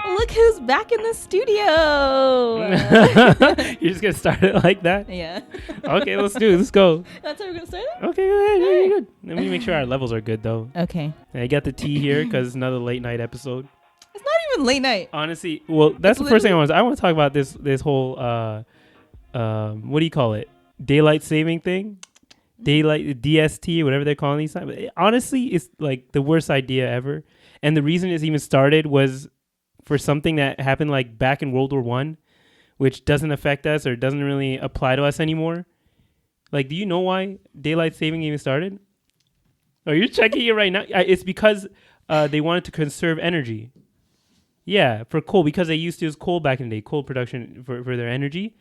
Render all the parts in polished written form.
Look who's back in the studio. You're just gonna start it like that? Yeah. Okay, let's do it. Let's go. That's how we're gonna start it? Okay, go ahead. Yeah, you're good. Let me make sure our levels are good though. Okay. And I got the tea here because it's another late night episode. It's not even late night. Honestly, well, that's It's the first thing I want to talk about this whole what do you call it? Daylight saving thing? Daylight DST, whatever they're calling these times. Honestly, it's like the worst idea ever. And the reason it's even started was for something that happened like back in World War One, which doesn't affect us or doesn't really apply to us anymore. Like, do you know why daylight saving even started? Oh, you're checking it right now? It's because they wanted to conserve energy. Yeah, for coal, because they used to use coal back in the day, coal production for their energy.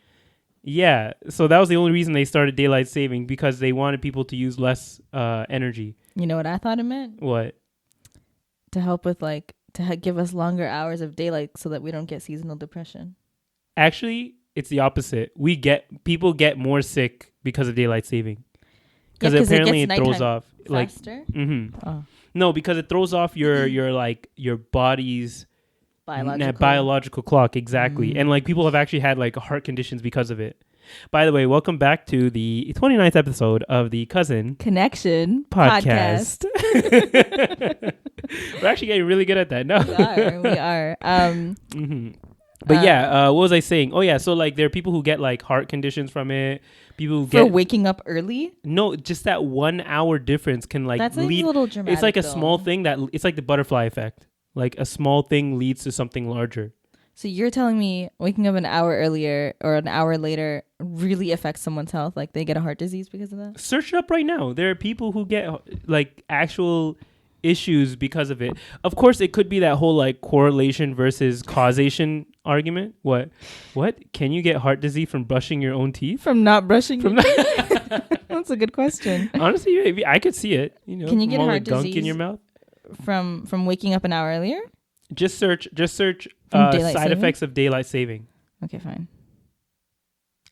Yeah, so that was the only reason they started daylight saving, because they wanted people to use less energy. You know what I thought it meant? What? To help with give us longer hours of daylight so that we don't get seasonal depression. Actually, it's the opposite. People get more sick because of daylight saving. Because apparently it throws off faster. No, because it throws off your body's biological clock, exactly. And like people have actually had like heart conditions because of it. By the way, welcome back to the 29th episode of the Cousin Connection podcast. We're actually getting really good at that now. We are. But what was I saying? Oh yeah, so like there are people who get like heart conditions from it. People who for waking up early. No, just that 1 hour difference can like that's lead. A little dramatic. It's like a small thing it's like the butterfly effect. Like a small thing leads to something larger. So you're telling me waking up an hour earlier or an hour later really affects someone's health? Like they get a heart disease because of that? Search it up right now. There are people who get like actual issues because of it. Of course, it could be that whole like correlation versus causation argument. What? Can you get heart disease from brushing your own teeth? From not brushing your teeth? That's a good question. Honestly, maybe I could see it. You know, can you get heart gunk disease in your mouth from waking up an hour earlier? Just search side effects of daylight saving. Okay, fine.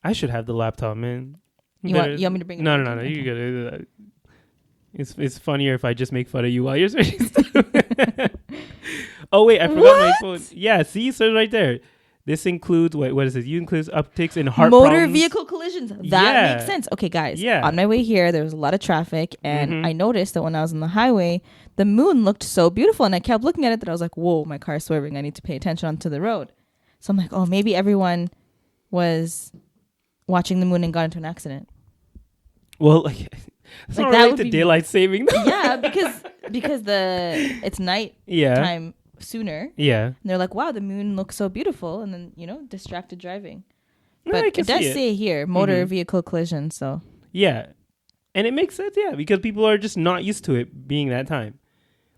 I should have the laptop, man. You want me to bring it? No. You gotta. It's funnier if I just make fun of you while you're searching stuff. Oh wait, I forgot my phone. Yeah, see, so right there. This includes what is it? You includes upticks in heart problems. Vehicle collisions. That makes sense. Okay, guys. Yeah. On my way here, there was a lot of traffic, and I noticed that when I was on the highway, the moon looked so beautiful, and I kept looking at it. That I was like, "Whoa, my car's swerving. I need to pay attention onto the road." So I'm like, "Oh, maybe everyone was watching the moon and got into an accident." Well, it's not related to daylight saving. Yeah, because it's night time sooner. Yeah. And they're like, wow, the moon looks so beautiful. And then, distracted driving. No, but it does say here, motor vehicle collision. So. Yeah. And it makes sense, yeah, because people are just not used to it being that time.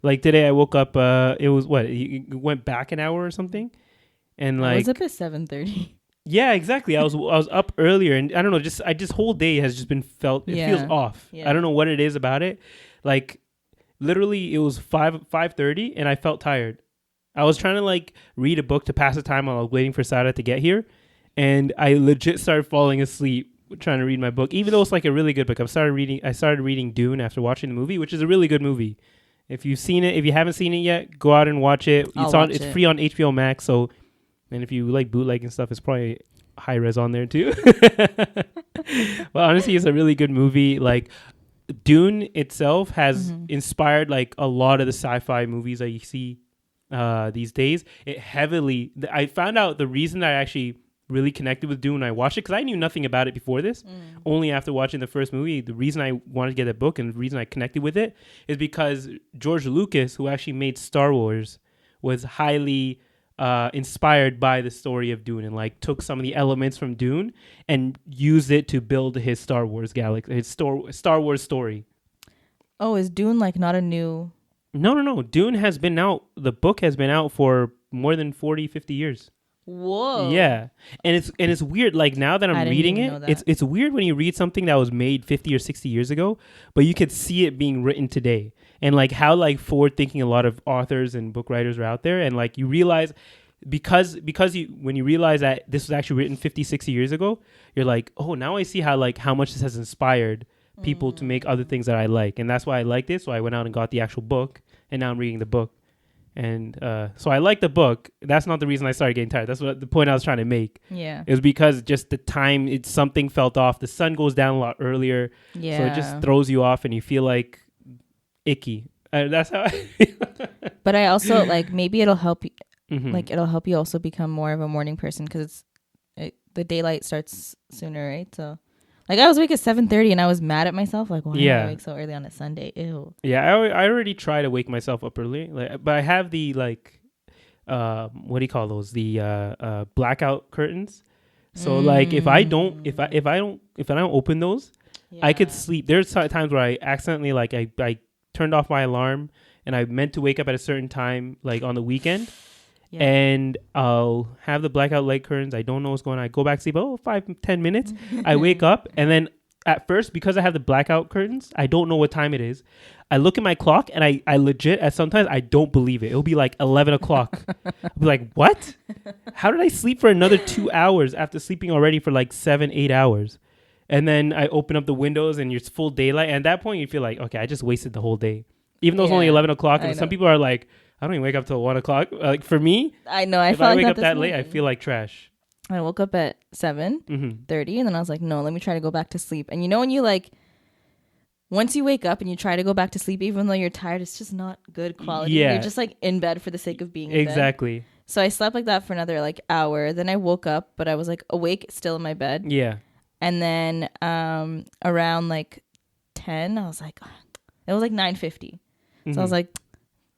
Like today I woke up, it was it went back an hour or something. And like. I was up at 7:30. Yeah, exactly. I was up earlier, and I don't know, this whole day has just been felt. It feels off. Yeah. I don't know what it is about it. Like, literally, it was 5:30, and I felt tired. I was trying to like read a book to pass the time while I was waiting for Sada to get here, and I legit started falling asleep trying to read my book, even though it's like a really good book. I started reading Dune after watching the movie, which is a really good movie. If you've seen it, if you haven't seen it yet, go out and watch it. It's free on HBO Max, so. And if you like bootleg and stuff, it's probably high res on there too. Well, honestly, it's a really good movie. Like Dune itself has inspired like a lot of the sci-fi movies that you see these days. I found out the reason that I actually really connected with Dune when I watched it, because I knew nothing about it before this. Only after watching the first movie, the reason I wanted to get a book and the reason I connected with it is because George Lucas, who actually made Star Wars, was highly inspired by the story of Dune, and like took some of the elements from Dune and used it to build his Star Wars galaxy, his Star Wars story. Oh, is Dune like not a new? No. Dune has been out. The book has been out for more than 40, 50 years. Whoa. Yeah, and it's weird. Like now that I'm reading it, it's weird when you read something that was made 50 or 60 years ago, but you could see it being written today. And like how like forward thinking a lot of authors and book writers are out there, and like you realize because when you realize that this was actually written 50, 60 years ago, you're like, oh, now I see how much this has inspired people to make other things that I like, and that's why I liked it. So I went out and got the actual book, and now I'm reading the book. And so I like the book. That's not the reason I started getting tired. That's what the point I was trying to make. Yeah. It was because just the time, something felt off. The sun goes down a lot earlier. Yeah. So it just throws you off and you feel like icky. That's how I feel. But I also like, maybe it'll help you. Like it'll help you also become more of a morning person because the daylight starts sooner, right? So like I was awake at 7:30 and I was mad at myself. Like, why am I awake so early on a Sunday? Ew. Yeah, I already try to wake myself up early, but I have the like, what do you call those? The blackout curtains. So like if I don't open those, I could sleep. There's times where I accidentally like I turned off my alarm and I meant to wake up at a certain time, like on the weekend. Yeah. And I'll have the blackout light curtains. I don't know what's going on. I go back to sleep. 5-10 minutes. I wake up. And then at first, because I have the blackout curtains, I don't know what time it is. I look at my clock and I legit, sometimes I don't believe it. It'll be like 11 o'clock. I'll be like, what? How did I sleep for another 2 hours after sleeping already for like 7-8 hours? And then I open up the windows and it's full daylight. And at that point, you feel like, okay, I just wasted the whole day. Even though it's only 11 o'clock. And some people are like, I don't even wake up till 1 o'clock. Like for me, I know. If I wake up that late, I feel like trash. I woke up at 7:30, and then I was like, no, let me try to go back to sleep. And you know when you like, once you wake up and you try to go back to sleep, even though you're tired, it's just not good quality. Yeah. You're just like in bed for the sake of being in bed. Exactly. So I slept like that for another like hour. Then I woke up, but I was like awake still in my bed. Yeah. And then around like 10, I was like, it was like 9:50. So I was like,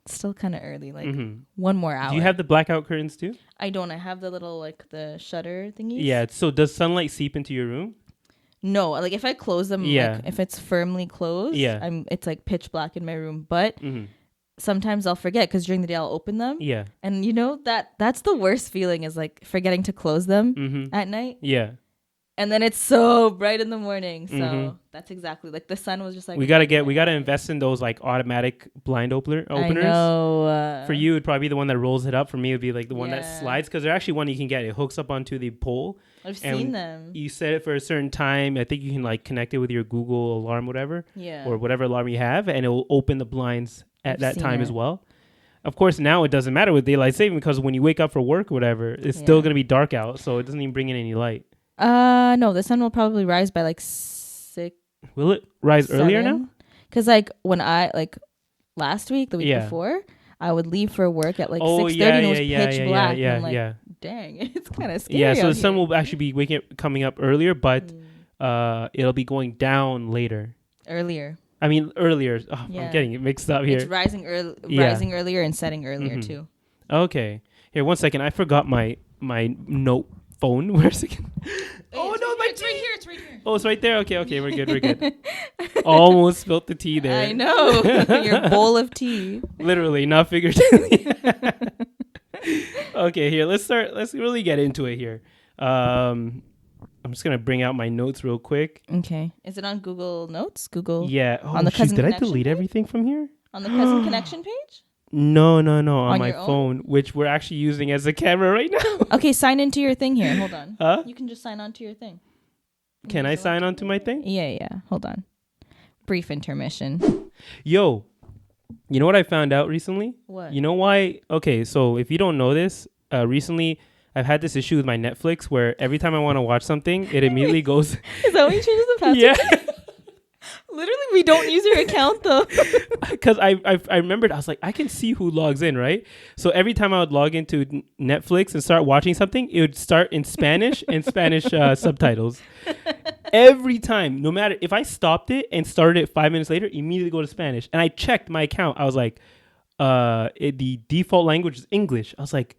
still kind of early, like one more hour. Do you have the blackout curtains too? I don't. I have the little like the shutter thingies. Yeah. So does sunlight seep into your room? No. Like if I close them, like if it's firmly closed, it's like pitch black in my room. But sometimes I'll forget because during the day I'll open them. Yeah. And you know that's the worst feeling is like forgetting to close them at night. Yeah. And then it's so bright in the morning. So that's exactly like the sun was just like. We gotta invest in those like automatic blind openers. I know. For you, it'd probably be the one that rolls it up. For me, it'd be like the one that slides because they're actually one you can get. It hooks up onto the pole. I've seen them. You set it for a certain time. I think you can like connect it with your Google alarm, whatever. Yeah. Or whatever alarm you have, and it will open the blinds at that time as well. Of course, now it doesn't matter with daylight saving because when you wake up for work or whatever, it's still gonna be dark out, so it doesn't even bring in any light. No, the sun will probably rise by like 6. Will it rise earlier now? Because like when I like last week, the week before, I would leave for work at like 6:30 and it was pitch black. And I'm like, dang, it's kind of scary. Yeah, so the sun will actually be coming up earlier, but it'll be going down later. Earlier. I mean earlier. Oh, I'm getting it mixed up here. It's rising earlier and setting earlier too. Okay. Here, 1 second. I forgot my note phone. Where's it? Oh no, it's right here. It's right here. Oh, it's right there. Okay, we're good. Almost spilled the tea there. I know. Your bowl of tea. Literally, not figuratively. Okay, here, let's really get into it here. I'm just gonna bring out my notes real quick. Okay. Is it on Google Notes? Google. Yeah. Oh, on the Cousin Connection. Did I delete everything from here? On the Cousin Connection page? No. On my phone, which we're actually using as a camera right now. Okay, sign into your thing here. Hold on. Huh? You can just sign onto your thing. Can I sign onto my thing? Yeah. Hold on. Brief intermission. Yo, you know what I found out recently? What? You know why? Okay, so if you don't know this, recently I've had this issue with my Netflix where every time I want to watch something, it immediately goes. Is that when you change the password? Yeah. Literally, we don't use your account though. Because I remembered, I was like, I can see who logs in, right? So every time I would log into Netflix and start watching something, it would start in Spanish and Spanish subtitles. Every time, no matter if I stopped it and started it 5 minutes later, immediately go to Spanish. And I checked my account. I was like, the default language is English. I was like,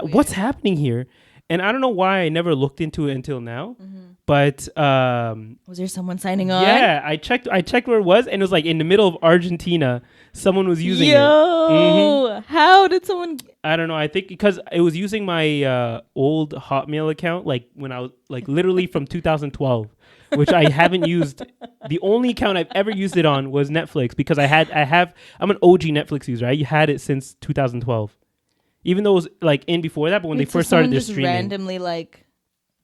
what's happening here? And I don't know why I never looked into it until now. But was there someone signing on? Yeah, I checked where it was, and it was like in the middle of Argentina. Someone was using it. How did someone? I don't know. I think because it was using my old Hotmail account, like when I was like literally from 2012, which I haven't used. The only account I've ever used it on was Netflix because I'm an OG Netflix user. I had it since 2012. Even though it was like in before that, but when they first started their streaming, randomly like,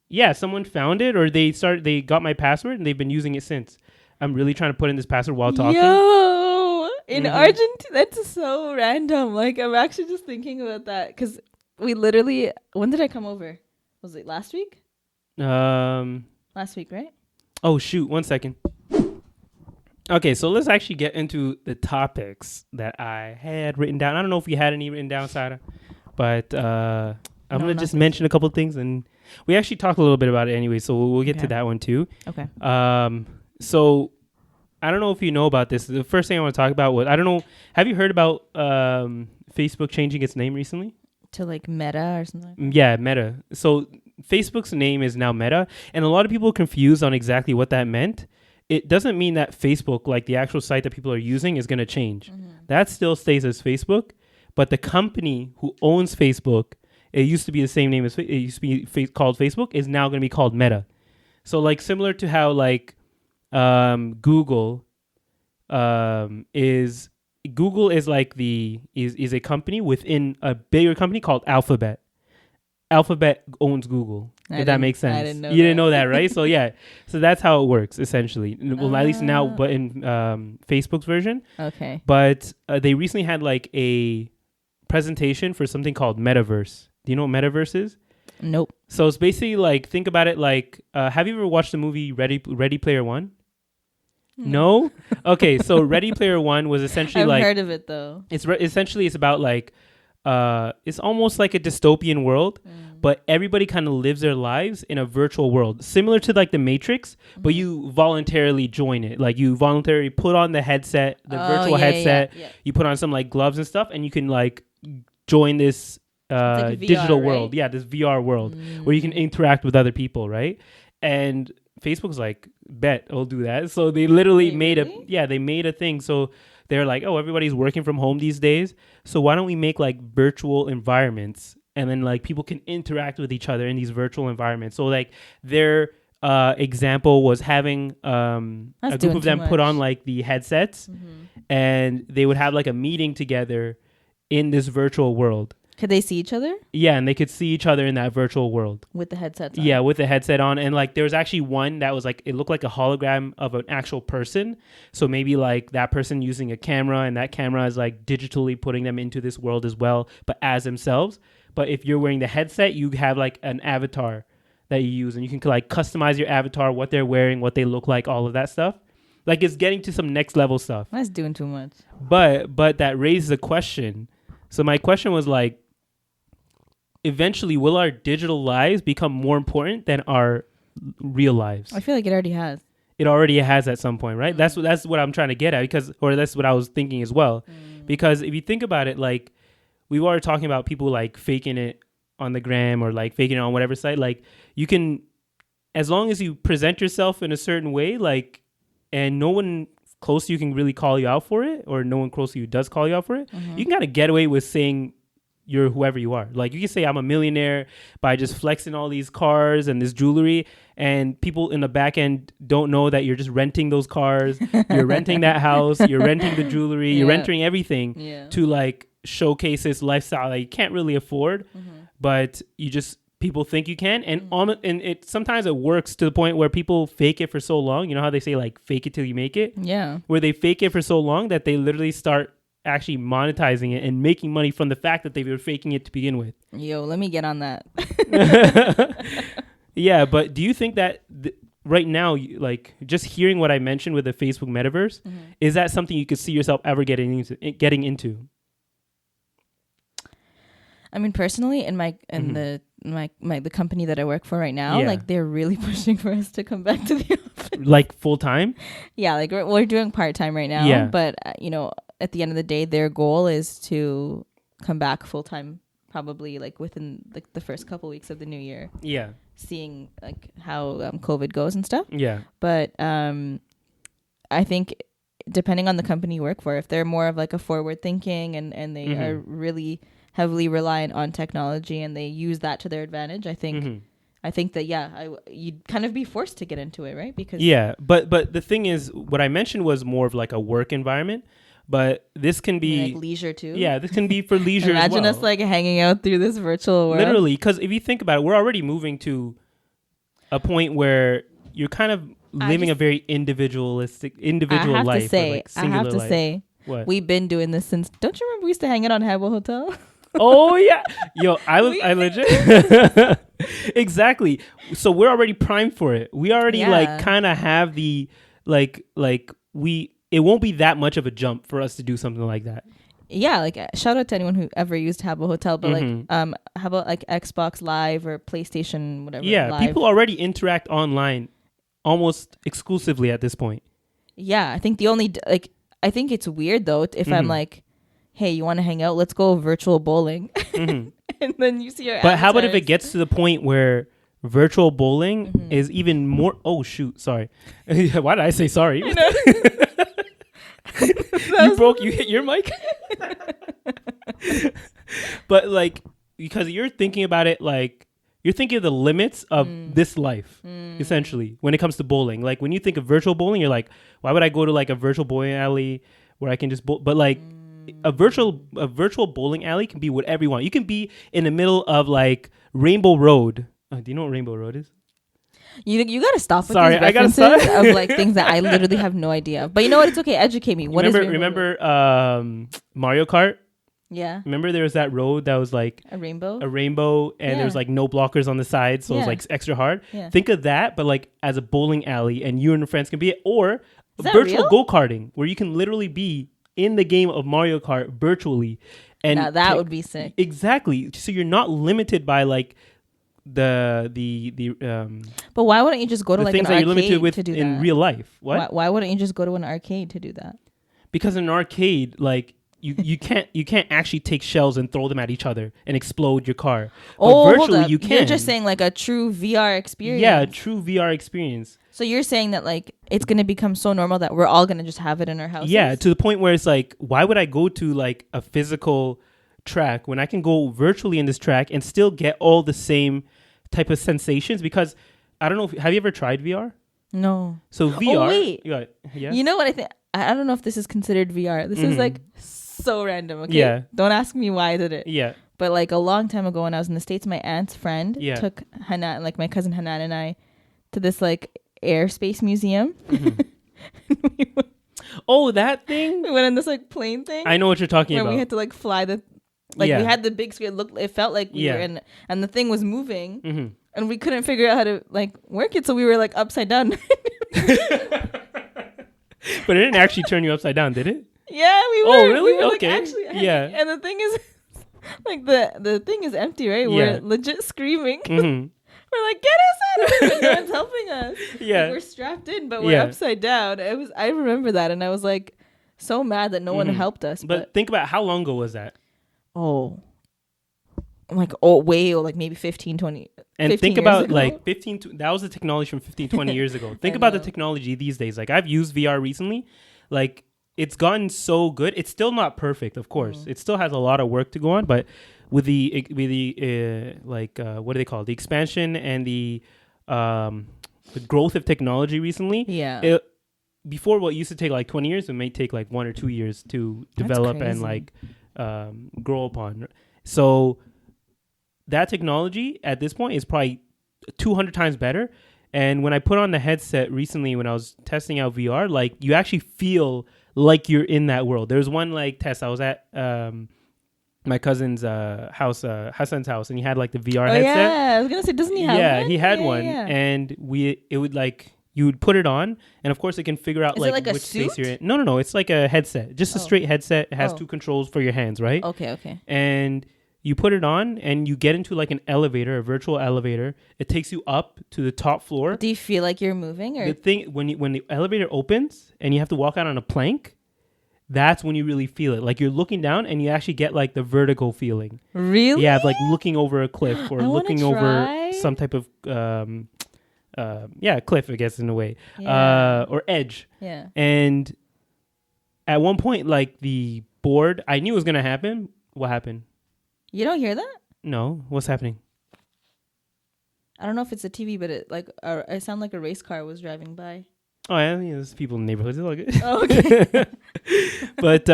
yeah, someone found it or they got my password and they've been using it since. I'm really trying to put in this password while talking. Yo, in Argentina. That's so random. Like, I'm actually just thinking about that because we literally. When did I come over? Was it last week? Last week, right? Oh shoot! 1 second. Okay, so let's actually get into the topics that I had written down. I don't know if you had any written down, Sarah, but I'm gonna just mention a couple of things, and we actually talked a little bit about it anyway, so we'll get to that one too. Okay. So I don't know if you know about this. The first thing I want to talk about was, I don't know, have you heard about Facebook changing its name recently? To like Meta or something like that? Yeah, Meta. So Facebook's name is now Meta, and a lot of people are confused on exactly what that meant. It doesn't mean that Facebook, like the actual site that people are using, is going to change. That still stays as Facebook, but the company who owns Facebook, it used to be the same name as it used to be called Facebook, is now going to be called Meta. So like similar to how like Google is like is a company within a bigger company called Alphabet. Alphabet owns Google. If that makes sense. You didn't know that, right? So yeah, so that's how it works essentially. Well, at least now, but in Facebook's version. Okay. But they recently had like a presentation for something called Metaverse. Do you know what Metaverse is? Nope. So it's basically like, think about it like, have you ever watched the movie Ready Player One? No? Okay, so Ready Player One was essentially I've heard of it though. It's essentially it's about like it's almost like a dystopian world, but everybody kind of lives their lives in a virtual world, similar to like the Matrix, but you voluntarily join it. Like you voluntarily put on the headset, the virtual headset. Yeah. You put on some like gloves and stuff, and you can like join this like VR, digital world. Right? Yeah, this VR world where you can interact with other people, right? And Facebook's like, bet I'll do that. So they literally made a thing. So they're like, oh, everybody's working from home these days. So why don't we make like virtual environments, and then like people can interact with each other in these virtual environments. So like their example was having a group of them put on like the headsets, and they would have like a meeting together in this virtual world. Could they see each other? Yeah, and they could see each other in that virtual world. With the headsets on? Yeah, with the headset on. And like there was actually one that was like, it looked like a hologram of an actual person. So maybe like that person using a camera, and that camera is like digitally putting them into this world as well, but as themselves. But if you're wearing the headset, you have like an avatar that you use, and you can like customize your avatar, what they're wearing, what they look like, all of that stuff. Like it's getting to some next level stuff. That's doing too much. But that raises a question. So my question was like, eventually, will our digital lives become more important than our real lives? I feel like it already has. It already has at some point, right? That's what I'm trying to get at, or that's what I was thinking as well. Because if you think about it, like we were talking about people like faking it on the gram or like faking it on whatever site, like you can, as long as you present yourself in a certain way, like, and no one close to you can really call you out for it, or no one close to you does call you out for it, you can kind of get away with saying you're whoever you are. Like you can say I'm a millionaire by just flexing all these cars and this jewelry, and people in the back end don't know that you're just renting those cars, you're renting that house, you're renting the jewelry, you're renting everything to like showcase this lifestyle that you can't really afford, but people think you can, and and it sometimes it works to the point where people fake it for so long. You know how they say like fake it till you make it? Yeah. Where they fake it for so long that they literally start actually monetizing it and making money from the fact that they were faking it to begin with. Yo, let me get on that. Yeah, but do you think that right now, like just hearing what I mentioned with the Facebook Metaverse, is that something you could see yourself ever getting into? I mean, personally, in the company that I work for right now, like they're really pushing for us to come back to the office. Like full time? Yeah, like we're doing part time right now. Yeah. But at the end of the day, their goal is to come back full time, probably like within like the first couple weeks of the new year. Yeah. Seeing like how COVID goes and stuff. Yeah. But I think depending on the company you work for, if they're more of like a forward thinking and they are really heavily reliant on technology and they use that to their advantage, I think that you'd kind of be forced to get into it, right? Because but the thing is, what I mentioned was more of like a work environment, but this can be like leisure too. Yeah, this can be for leisure. Imagine as us like hanging out through this virtual world. Literally, because if you think about it, we're already moving to a point where you're kind of living a very individual life. I have to say, What? We've been doing this since. Don't you remember we used to hang out on Helloo Hotel? Oh yeah, yo, I legit exactly. So we're already primed for it. We already like kind of have the like we. It won't be that much of a jump for us to do something like that. Yeah, like shout out to anyone who ever used Helloo Hotel, but like how about like Xbox Live or PlayStation, whatever. Yeah, Live. People already interact online almost exclusively at this point. Yeah, I think the only like I think it's weird though if I'm like, hey, you want to hang out? Let's go virtual bowling. And then you see your But how about if it gets to the point where virtual bowling is even more... Oh, shoot. Sorry. Why did I say sorry? You hit your mic? But like, because you're thinking about it like... You're thinking of the limits of this life, essentially, when it comes to bowling. Like, when you think of virtual bowling, you're like, why would I go to like a virtual bowling alley where I can just bowl? But like... A virtual bowling alley can be whatever you want. You can be in the middle of like Rainbow Road. Do you know what Rainbow Road is? You gotta stop with these references of like things that I literally have no idea. But you know what? It's okay. Educate me. Remember Mario Kart? Yeah. Remember there was that road that was like a rainbow, and there was like no blockers on the side, so it was like extra hard. Yeah. Think of that, but like as a bowling alley, and you and your friends can be it, or virtual go-karting where you can literally be in the game of Mario Kart virtually. And now that would be sick. Exactly. So you're not limited by like the but why wouldn't you just go to like an arcade you're limited with to do in that? Real life? What? Why wouldn't you just go to an arcade to do that? Because in an arcade, like you can't actually take shells and throw them at each other and explode your car. But virtually you can. You're just saying like a true VR experience. Yeah, a true VR experience. So you're saying that like it's going to become so normal that we're all going to just have it in our houses? Yeah, to the point where it's like, why would I go to like a physical track when I can go virtually in this track and still get all the same type of sensations? Because I don't know, have you ever tried VR? No. So VR... Oh, wait. Yeah. You know what I think? I don't know if this is considered VR. This is like so random, okay? Yeah. Don't ask me why I did it. Yeah. But like a long time ago when I was in the States, my aunt's friend took Hanan, like my cousin Hanan and I, to this like airspace museum. Oh, that thing? We went on this like plane thing. I know what you're talking about. We had to like fly the... Like we had the big screen. It felt like we were in... And the thing was moving. And we couldn't figure out how to like work it. So we were like upside down. But it didn't actually turn you upside down, did it? Yeah, we were. Oh, really? We were, okay. Like, actually, yeah. And the thing is, like the thing is empty, right? We're legit screaming. We're like, get us out of here! No one's helping us. Yeah, like, we're strapped in, but we're upside down. I remember that, and I was like, so mad that no one helped us. But think about how long ago was that? Like maybe 15, 20. And think about like 15. That was the technology from 15, 20 years ago. Think about the technology these days. Like I've used VR recently. Like it's gotten so good. It's still not perfect, of course. It still has a lot of work to go on, but with the what do they call it? The expansion and the growth of technology recently. Yeah. Before what used to take like 20 years, it may take like 1 or 2 years to develop and like grow upon. So that technology at this point is probably 200 times better. And when I put on the headset recently, when I was testing out VR, like you actually feel like you're in that world. There's one like test I was at my cousin's house, Hassan's house, and he had like the VR headset. Yeah, I was gonna say, doesn't he have one? Yeah, he had one, and it would like you would put it on, and of course it can figure out like which space you're in. No, it's like a headset, just a straight headset. It has 2 controls for your hands, right? Okay. And you put it on, and you get into like an elevator, a virtual elevator. It takes you up to the top floor. Do you feel like you're moving, or the thing when the elevator opens and you have to walk out on a plank? That's when you really feel it. Like you're looking down and you actually get like the vertigo feeling. Really? Yeah, like looking over a cliff or looking over some type of cliff, I guess, in a way. Yeah. Or edge. Yeah. And at one point, like the board, I knew it was gonna happen. What happened? You don't hear that? No. What's happening? I don't know if it's a TV, but it sounded like a race car was driving by. Oh yeah, there's people in the neighborhoods. It's all good. Oh, okay. But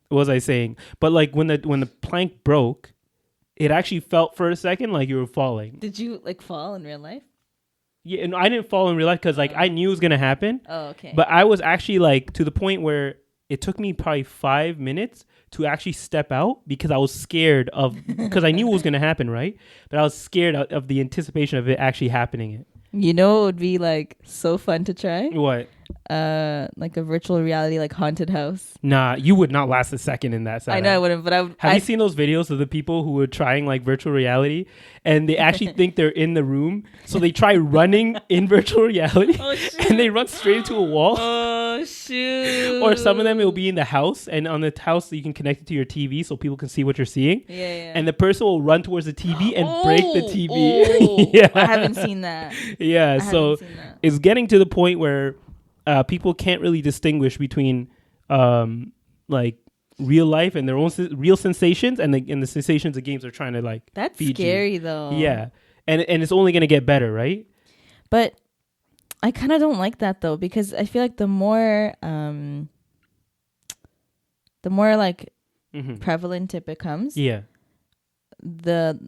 what was I saying? But like when the plank broke, it actually felt for a second like you were falling. Did you like fall in real life? Yeah, and I didn't fall in real life because like I knew it was gonna happen. Oh, okay. But I was actually like to the point where it took me probably 5 minutes to actually step out because I was scared because I knew what was going to happen, right? But I was scared of the anticipation of it actually happening. You know, it would be like so fun to try. What? Like a virtual reality, like haunted house. Nah, you would not last a second in that setup. I know I wouldn't, but Have you seen those videos of the people who were trying like virtual reality and they actually think they're in the room, so they try running in virtual reality and they run straight into a wall. Oh shoot! Or some of them, it'll be in the house, and on the house you can connect it to your TV so people can see what you're seeing. Yeah. And the person will run towards the TV and break the TV. Yeah, I haven't seen that. Yeah, so it's getting to the point where people can't really distinguish between like real life and their own real sensations and the sensations the games are trying to like. That's feed scary you. though. Yeah, and it's only gonna get better, right? But I kind of don't like that though, because I feel like the more like prevalent it becomes, the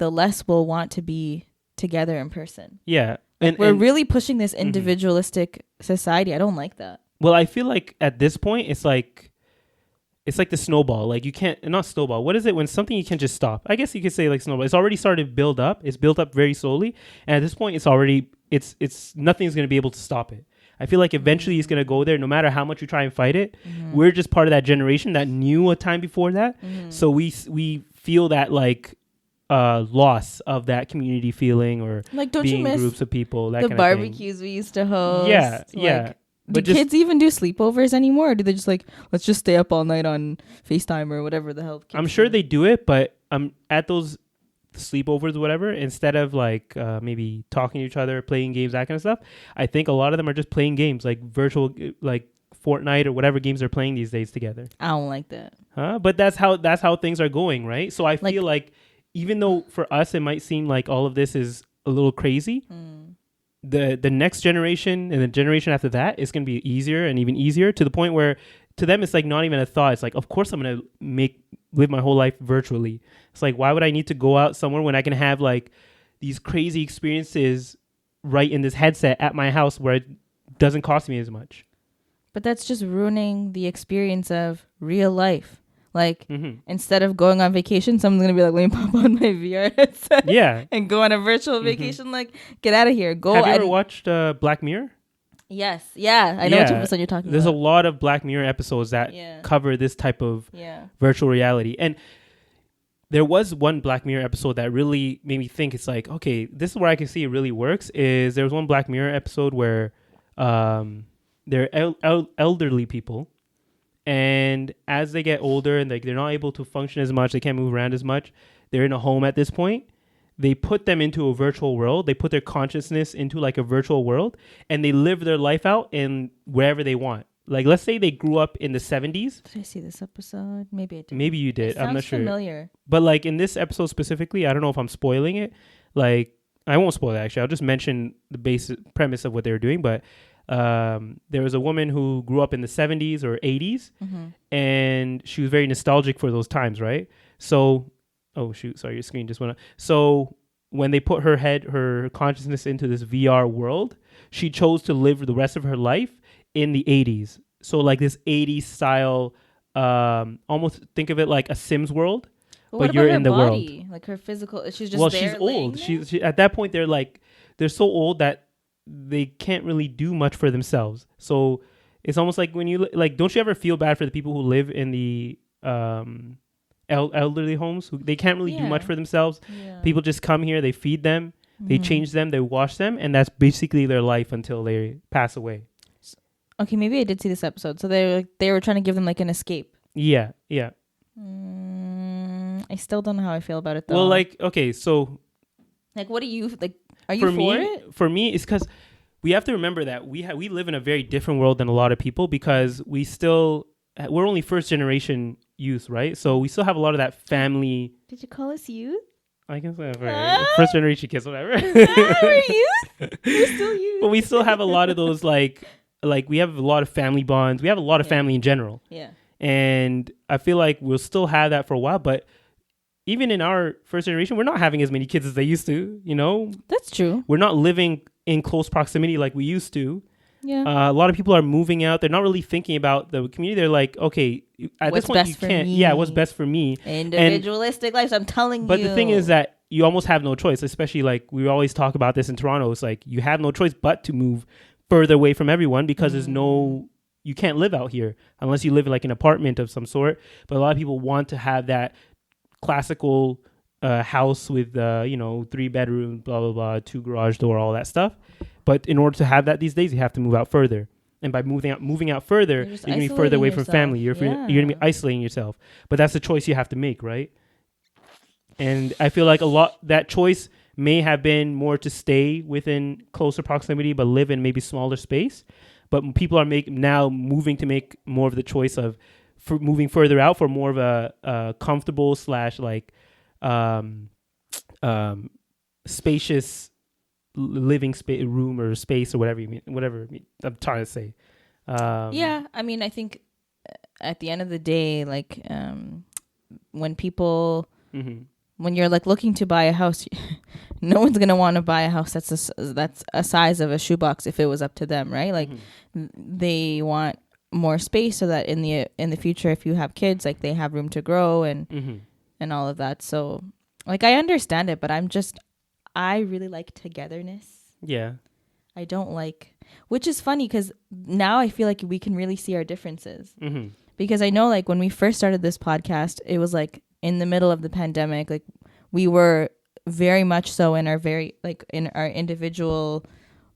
less we'll want to be together in person. Yeah. And we're really pushing this individualistic society. I don't like that. Well, I feel like at this point, it's like the snowball. Like you can't, not snowball. What is it when something you can't just stop? I guess you could say like snowball. It's already started to build up. It's built up very slowly. And at this point, it's nothing's going to be able to stop it. I feel like eventually it's going to go there no matter how much you try and fight it. We're just part of that generation that knew a time before that. So we feel that like loss of that community feeling, or like, don't being you miss groups of people, that the kind barbecues of thing we used to host? Yeah. Do kids even do sleepovers anymore, or do they just like, let's just stay up all night on FaceTime or whatever the hell? I'm sure they do it, but at those sleepovers or whatever, instead of like maybe talking to each other, playing games, that kind of stuff, I think a lot of them are just playing games like virtual, like Fortnite or whatever games they're playing these days together. I don't like that. But that's how things are going, right? So I feel like even though for us it might seem like all of this is a little crazy, the next generation and the generation after that is going to be easier and even easier, to the point where to them it's like not even a thought. It's like, of course I'm going to live my whole life virtually. It's like, why would I need to go out somewhere when I can have like these crazy experiences right in this headset at my house where it doesn't cost me as much? But that's just ruining the experience of real life. Like, instead of going on vacation, someone's going to be like, let me pop on my VR headset and go on a virtual vacation. Like, get out of here. Go. Have you ever watched Black Mirror? Yes. Yeah. I know which episode you're talking There's about. a lot of Black Mirror episodes that cover this type of virtual reality. And there was one Black Mirror episode that really made me think, it's like, okay, this is where I can see it really works. Is there was one Black Mirror episode where they're elderly people. And as they get older and they're not able to function as much, they can't move around as much, they're in a home at this point, they put them into a virtual world. They put their consciousness into like a virtual world, and they live their life out in wherever they want. Like, let's say they grew up in the 70s. Did I see this episode? Maybe I did. Maybe you did. I'm not sure. Familiar. But like in this episode specifically, I don't know if I'm spoiling it. Like, I won't spoil it actually. I'll just mention the basic premise of what they were doing. But there was a woman who grew up in the 70s or 80s, and she was very nostalgic for those times, right? So, oh shoot, sorry, your screen just went up. So when they put her consciousness into this VR world, she chose to live the rest of her life in the 80s. So like this 80s style, almost think of it like a Sims world, but you're in the body? World. Like her physical, she's just there. She's old. She at that point they're so old that they can't really do much for themselves. So it's almost like when you like, don't you ever feel bad for the people who live in the elderly homes? They can't really do much for themselves. People just come here, they feed them, they change them, they wash them, and that's basically their life until they pass away. Okay, maybe I did see this episode. So they were trying to give them like an escape. Yeah. I still don't know how I feel about it though. Well, like, okay, so like, what do you like? Are you for it? For me, it's because we have to remember that we live in a very different world than a lot of people, because we're only first generation youth, right? So we still have a lot of that family. Did you call us youth? I guess first generation kids, whatever. We're youth. We're still youth. But we still have a lot of those like we have a lot of family bonds. We have a lot of family in general. Yeah. And I feel like we'll still have that for a while, but even in our first generation, we're not having as many kids as they used to, you know? That's true. We're not living in close proximity like we used to. A lot of people are moving out. They're not really thinking about the community. They're like, okay, at this point you can't. Yeah, what's best for me? Individualistic lives. I'm telling you. But the thing is that you almost have no choice. Especially like we always talk about this in Toronto. It's like you have no choice but to move further away from everyone because you can't live out here unless you live in like an apartment of some sort. But a lot of people want to have that classical house with 3 bedrooms, blah blah blah, 2 garage door, all that stuff. But in order to have that these days, you have to move out further. And by moving out further, you're going to be further away from family. You're going to be isolating yourself. But that's the choice you have to make, right? And I feel like that choice may have been more to stay within closer proximity, but live in maybe smaller space. But people are now moving to make more of the choice of moving further out for more of a comfortable / spacious living room or space or whatever I'm trying to say. I mean, I think at the end of the day, like when people when you're like looking to buy a house, no one's gonna want to buy a house that's a size of a shoebox if it was up to them, right? Like they want more space so that in the future, if you have kids, like they have room to grow and all of that. So like I understand it, but I really like togetherness. Yeah. I don't like, which is funny because now I feel like we can really see our differences. Because I know like when we first started this podcast, it was like in the middle of the pandemic, like we were very much so in our in our individual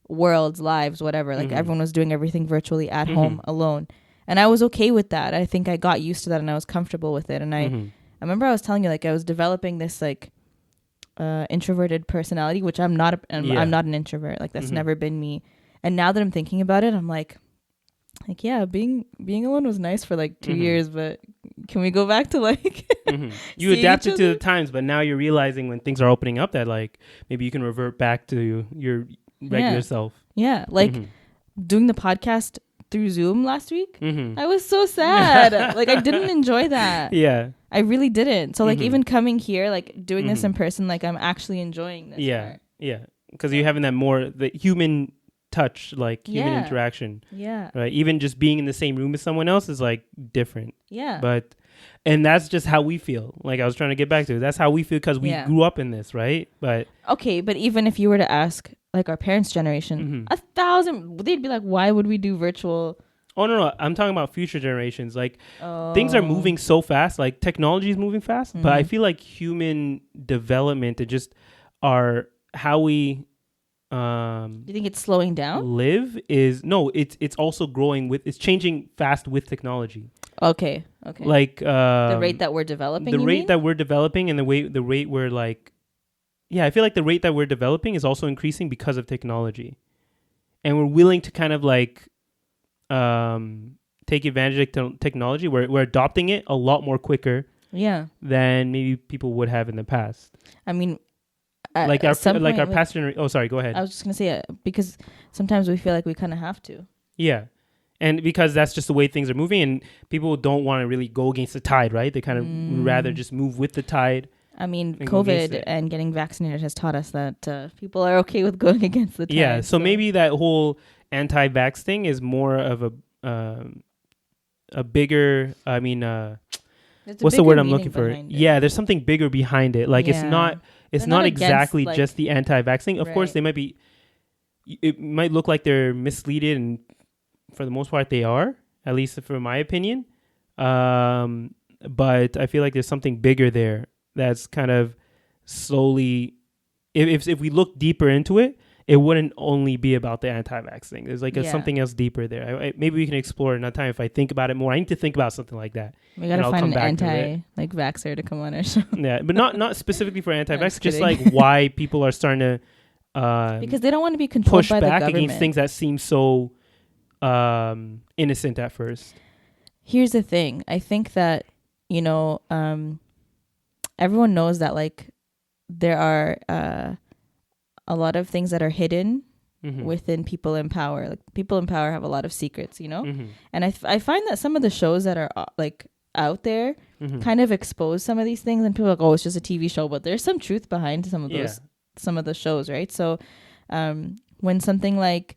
worlds, lives, whatever. Like everyone was doing everything virtually at home alone. And I was okay with that. I think I got used to that and I was comfortable with it. And I remember I was telling you, like I was developing this like introverted personality, which I'm not I'm not an introvert. Like that's never been me. And now that I'm thinking about it, I'm like yeah, being alone was nice for like 2 years, but can we go back to like you adapted to the times, but now you're realizing when things are opening up that like maybe you can revert back to your regular self. Yeah, like doing the podcast through Zoom last week, I was so sad. Like I didn't enjoy that. Yeah, I really didn't. So like even coming here, like doing this in person, like I'm actually enjoying this. Yeah, because you're having that more the human touch, like human interaction. Yeah, right. Even just being in the same room with someone else is like different. Yeah, and that's just how we feel. Like I was trying to get back to it. That's how we feel because we grew up in this, right? But okay, but even if you were to ask like our parents' generation, 1,000, they'd be like, why would we do virtual? Oh, no. I'm talking about future generations. Like things are moving so fast, like technology is moving fast, but I feel like human development and just how we, you think it's slowing down? It's also growing it's changing fast with technology. Okay. Like, the rate that we're developing, and the rate we're like, I feel like the rate that we're developing is also increasing because of technology, and we're willing to kind of like take advantage of technology. We're adopting it a lot more quicker, than maybe people would have in the past. I mean, our past generation. Oh, sorry. Go ahead. I was just gonna say because sometimes we feel like we kind of have to. Yeah, and because that's just the way things are moving, and people don't want to really go against the tide, right? They kind of rather just move with the tide. I mean, COVID and getting vaccinated has taught us that people are okay with going against the tide. Yeah, so maybe that whole anti-vax thing is more of a bigger. I mean, what's the word I'm looking for? Yeah, there's something bigger behind it. Like it's not exactly just the anti-vax thing. Of course, they might be. It might look like they're misleaded, and for the most part, they are. At least for my opinion. But I feel like there's something bigger there. That's kind of slowly, if we look deeper into it, it wouldn't only be about the anti-vax thing. There's like something else deeper there. Maybe we can explore another time if I think about it more. I need to think about something like that. We gotta find an anti-vaxxer to come on our show. Yeah, but not specifically for anti-vax. Just like why people are starting to because they don't want to be controlled by the government. Push back against things that seem so innocent at first. Here's the thing. I think that everyone knows that like there are a lot of things that are hidden within people in power. Like people in power have a lot of secrets, and I find that some of the shows that are like out there kind of expose some of these things, and people are like, oh, it's just a TV show, but there's some truth behind some of the shows, right? So when something like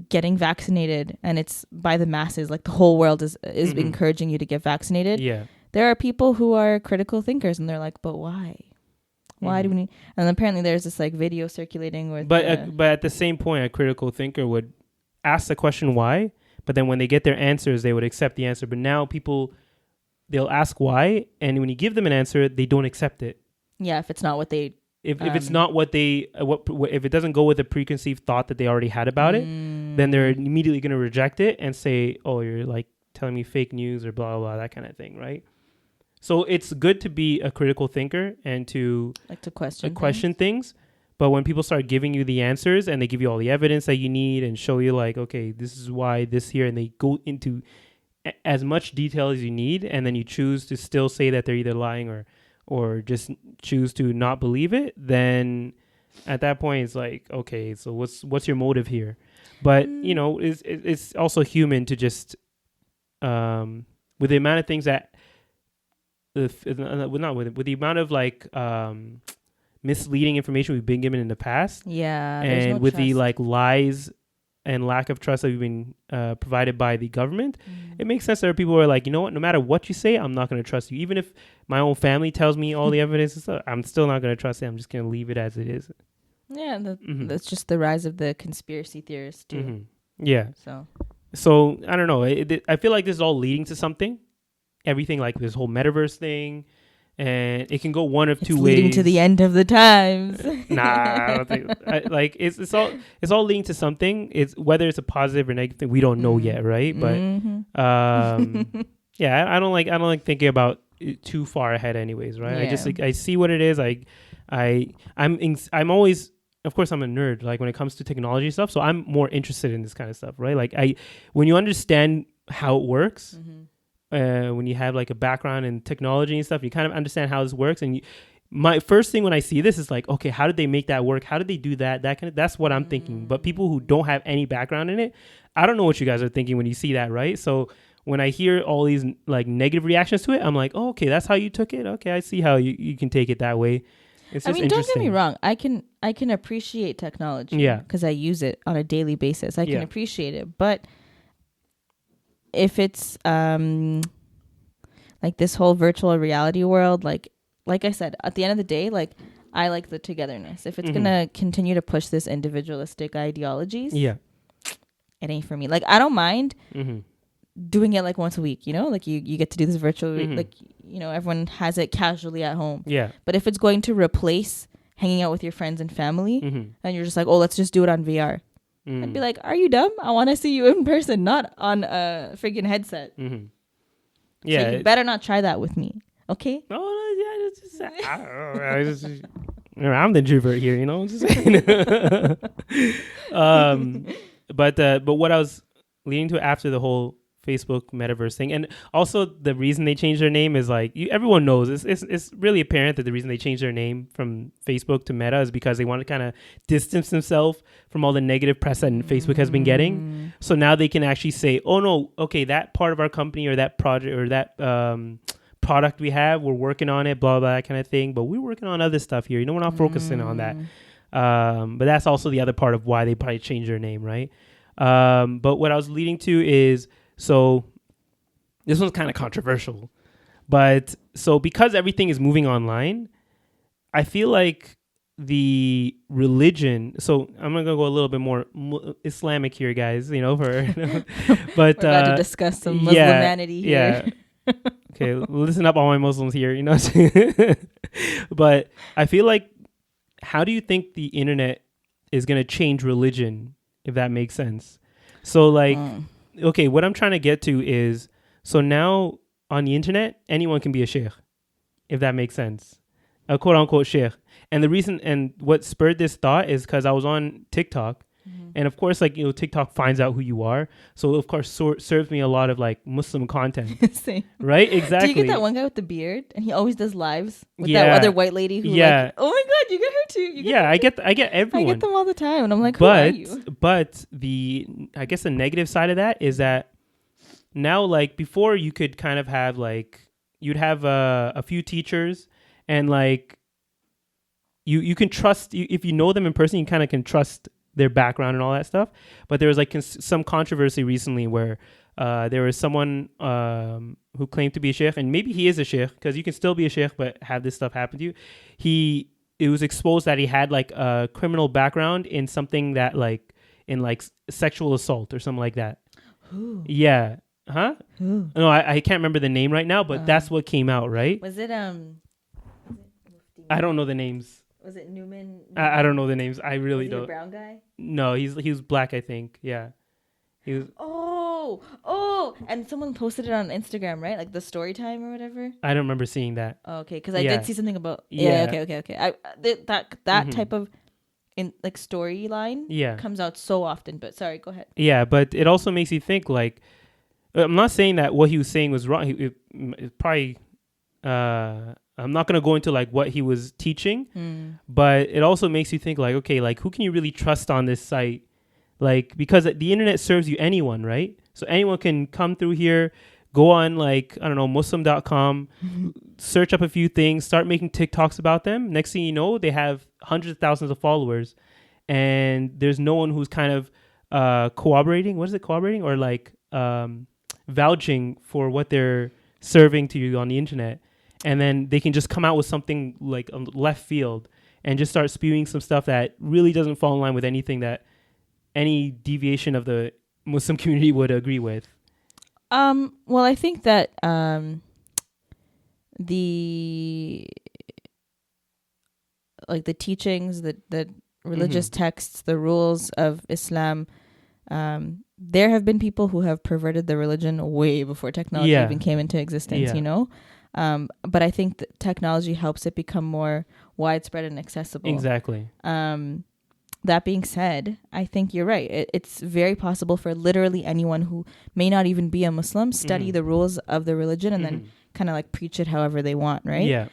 getting vaccinated, and it's by the masses, like the whole world is encouraging you to get vaccinated. Yeah. There are people who are critical thinkers, and they're like, but why? Why do we need? And apparently there's this like video circulating with. But at the same point, a critical thinker would ask the question why, but then when they get their answers, they would accept the answer. But now people, they'll ask why, and when you give them an answer, they don't accept it. Yeah, if it's not what they. If it's not what they if it doesn't go with a preconceived thought that they already had about it, then they're immediately going to reject it and say, "Oh, you're like telling me fake news or blah blah," that kind of thing, right? So it's good to be a critical thinker and to question things. But when people start giving you the answers and they give you all the evidence that you need and show you like, okay, this is why this here, and they go into as much detail as you need, and then you choose to still say that they're either lying or just choose to not believe it, then at that point it's like, okay, so what's your motive here? But you know, it's also human to just with the amount of things that with the amount of like misleading information we've been given in the past, and with the like lies and lack of trust that we've been provided by the government, it makes sense that there are people who are like, you know what, no matter what you say, I'm not going to trust you. Even if my own family tells me all the evidence and stuff, I'm still not going to trust it. I'm just going to leave it as it is. Yeah, that's just the rise of the conspiracy theorists too. Yeah. So I don't know. I feel like this is all leading to something. Everything like this whole metaverse thing. And it can go one of two ways. Leading to the end of the times. Nah, I don't think. It's all leading to something. It's whether it's a positive or negative thing, we don't know yet, right? But yeah, I don't like thinking about it too far ahead, anyways, right? Yeah. I see what it is. I'm always, of course, I'm a nerd. Like when it comes to technology stuff, so I'm more interested in this kind of stuff, right? Like when you understand how it works. When you have like a background in technology and stuff, you kind of understand how this works. And my first thing when I see this is like, okay, how did they make that work? How did they do that? That's what I'm thinking. But people who don't have any background in it, I don't know what you guys are thinking when you see that, right? So when I hear all these like negative reactions to it, I'm like, oh, okay, that's how you took it. Okay, I see how you can take it that way. It's just don't get me wrong. I can appreciate technology, because I use it on a daily basis. I can appreciate it, but if it's like this whole virtual reality world, like I said, at the end of the day, like I like the togetherness. If it's gonna continue to push this individualistic ideologies, it ain't for me. Like I don't mind doing it like once a week, you know, like you get to do this virtual like, you know, everyone has it casually at home. Yeah. But if it's going to replace hanging out with your friends and family, and you're just like, oh, let's just do it on VR. I'd be like, are you dumb? I want to see you in person, not on a freaking headset. Yeah. So you better not try that with me. Okay? Oh, yeah. It's just, I don't know. I'm the introvert here, you know? Just but what I was leading to after the whole Facebook Metaverse thing, and also the reason they changed their name is like everyone knows it's really apparent that the reason they changed their name from Facebook to Meta is because they want to kind of distance themselves from all the negative press that Facebook has been getting. So now they can actually say, oh no, okay, that part of our company or that project or that product we have, we're working on it, blah blah, that kind of thing, but we're working on other stuff here, you know, we're not focusing on that. But that's also the other part of why they probably changed their name, right? But what I was leading to is, so this one's kind of controversial, but so because everything is moving online, I feel like the religion, so I'm going to go a little bit more Islamic here, guys, you know, but we're about to discuss some Muslimanity here. Yeah. Okay, listen up, all my Muslims here, you know. But I feel like, how do you think the internet is going to change religion, if that makes sense? So like, okay, what I'm trying to get to is, so now on the internet, anyone can be a sheikh, if that makes sense. A quote unquote sheikh. And the reason, and what spurred this thought is because I was on TikTok, and of course, like, you know, TikTok finds out who you are. So of course, serves me a lot of like Muslim content. Same. Right? Exactly. Do you get that one guy with the beard? And he always does lives with that other white lady who like, oh my God, you get her too. I get everyone. I get them all the time. And I'm like, who are you? But I guess the negative side of that is that now, like before, you could kind of have like, you'd have a few teachers, and like you can trust, if you know them in person, you kind of can trust their background and all that stuff. But there was like some controversy recently where there was someone who claimed to be a sheikh, and maybe he is a sheikh because you can still be a sheikh but have this stuff happen to you. It was exposed that he had like a criminal background in something that like in like sexual assault or something like that. Who? Yeah. Huh? Who? No, I can't remember the name right now, but that's what came out, right? Was it I don't know the names. Was it Newman? I don't know the names. I really don't. Was he a brown guy? No, he was black, I think. Yeah. He was. Oh, and someone posted it on Instagram, right? Like the story time or whatever. I don't remember seeing that. Oh, okay, because I did see something about. Yeah. Okay. That type of in like storyline comes out so often. But sorry, go ahead. Yeah, but it also makes you think. Like, I'm not saying that what he was saying was wrong. It probably. I'm not gonna go into like what he was teaching, but it also makes you think like, okay, like who can you really trust on this site? Like, because the internet serves you anyone, right? So anyone can come through here, go on like, I don't know, Muslim.com, search up a few things, start making TikToks about them. Next thing you know, they have hundreds of thousands of followers, and there's no one who's kind of corroborating. What is it, corroborating? Or like vouching for what they're serving to you on the internet. And then they can just come out with something like left field and just start spewing some stuff that really doesn't fall in line with anything that any deviation of the Muslim community would agree with. Well, I think that the teachings, the religious texts, the rules of Islam, there have been people who have perverted the religion way before technology even came into existence, you know? But I think that technology helps it become more widespread and accessible. Exactly. That being said, I think you're right. It's very possible for literally anyone who may not even be a Muslim study the rules of the religion and then kind of like preach it however they want, right? Yeah.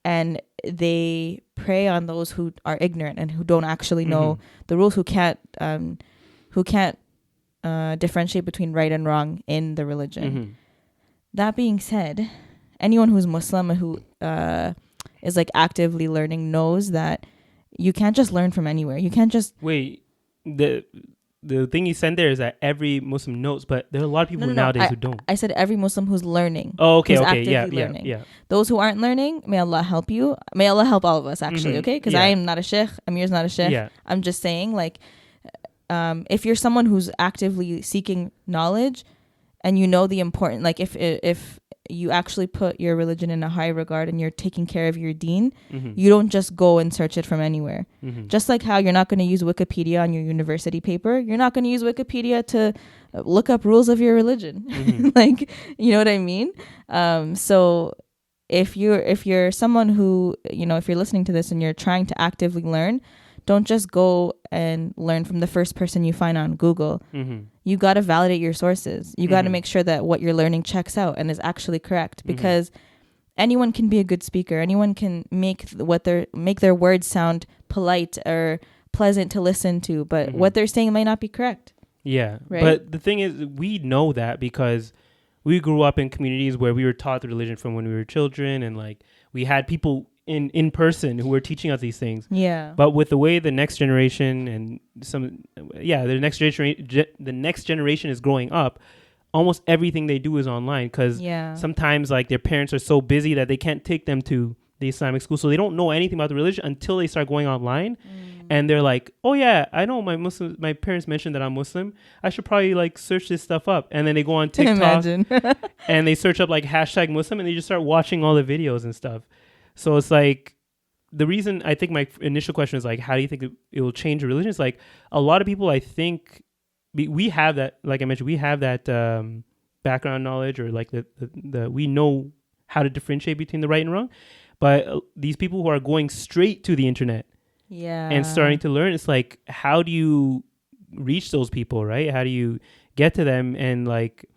And they prey on those who are ignorant and who don't actually know the rules, who can't differentiate between right and wrong in the religion. That being said, anyone who's Muslim and who is like actively learning knows that you can't just learn from anywhere. You can't just wait. The thing you said there is that every Muslim knows, but there are a lot of people nowadays who don't. I said every Muslim who's learning. Oh, okay, who's okay, actively learning. Those who aren't learning, may Allah help you. May Allah help all of us, actually. Okay, because I am not a sheikh. Amir's not a sheikh. Yeah. I'm just saying, like, if you're someone who's actively seeking knowledge, and you know the important, like if you actually put your religion in a high regard and you're taking care of your deen, you don't just go and search it from anywhere. Just like how you're not going to use Wikipedia on your university paper, you're not going to use Wikipedia to look up rules of your religion. Like, you know what I mean? So if you're someone who, you know, if you're listening to this and you're trying to actively learn, don't just go and learn from the first person you find on Google. You got to validate your sources. You got to make sure that what you're learning checks out and is actually correct, because anyone can be a good speaker. Anyone can make their words sound polite or pleasant to listen to, but what they're saying might not be correct. Yeah. Right? But the thing is, we know that because we grew up in communities where we were taught the religion from when we were children, and like we had people in person who were teaching us these things. Yeah. But with the way the next generation and the next generation is growing up, almost everything they do is online, because sometimes like their parents are so busy that they can't take them to the Islamic school, so they don't know anything about the religion until they start going online. And they're like, oh yeah, I know my parents mentioned that I'm Muslim, I should probably like search this stuff up. And then they go on TikTok and they search up like hashtag Muslim, and they just start watching all the videos and stuff. So it's like, the reason I think my initial question is like, how do you think it will change the religion? It's like a lot of people, I think we have that, like I mentioned, we have that background knowledge, or like the we know how to differentiate between the right and wrong. But these people who are going straight to the internet and starting to learn, it's like, how do you reach those people, right? How do you get to them? And like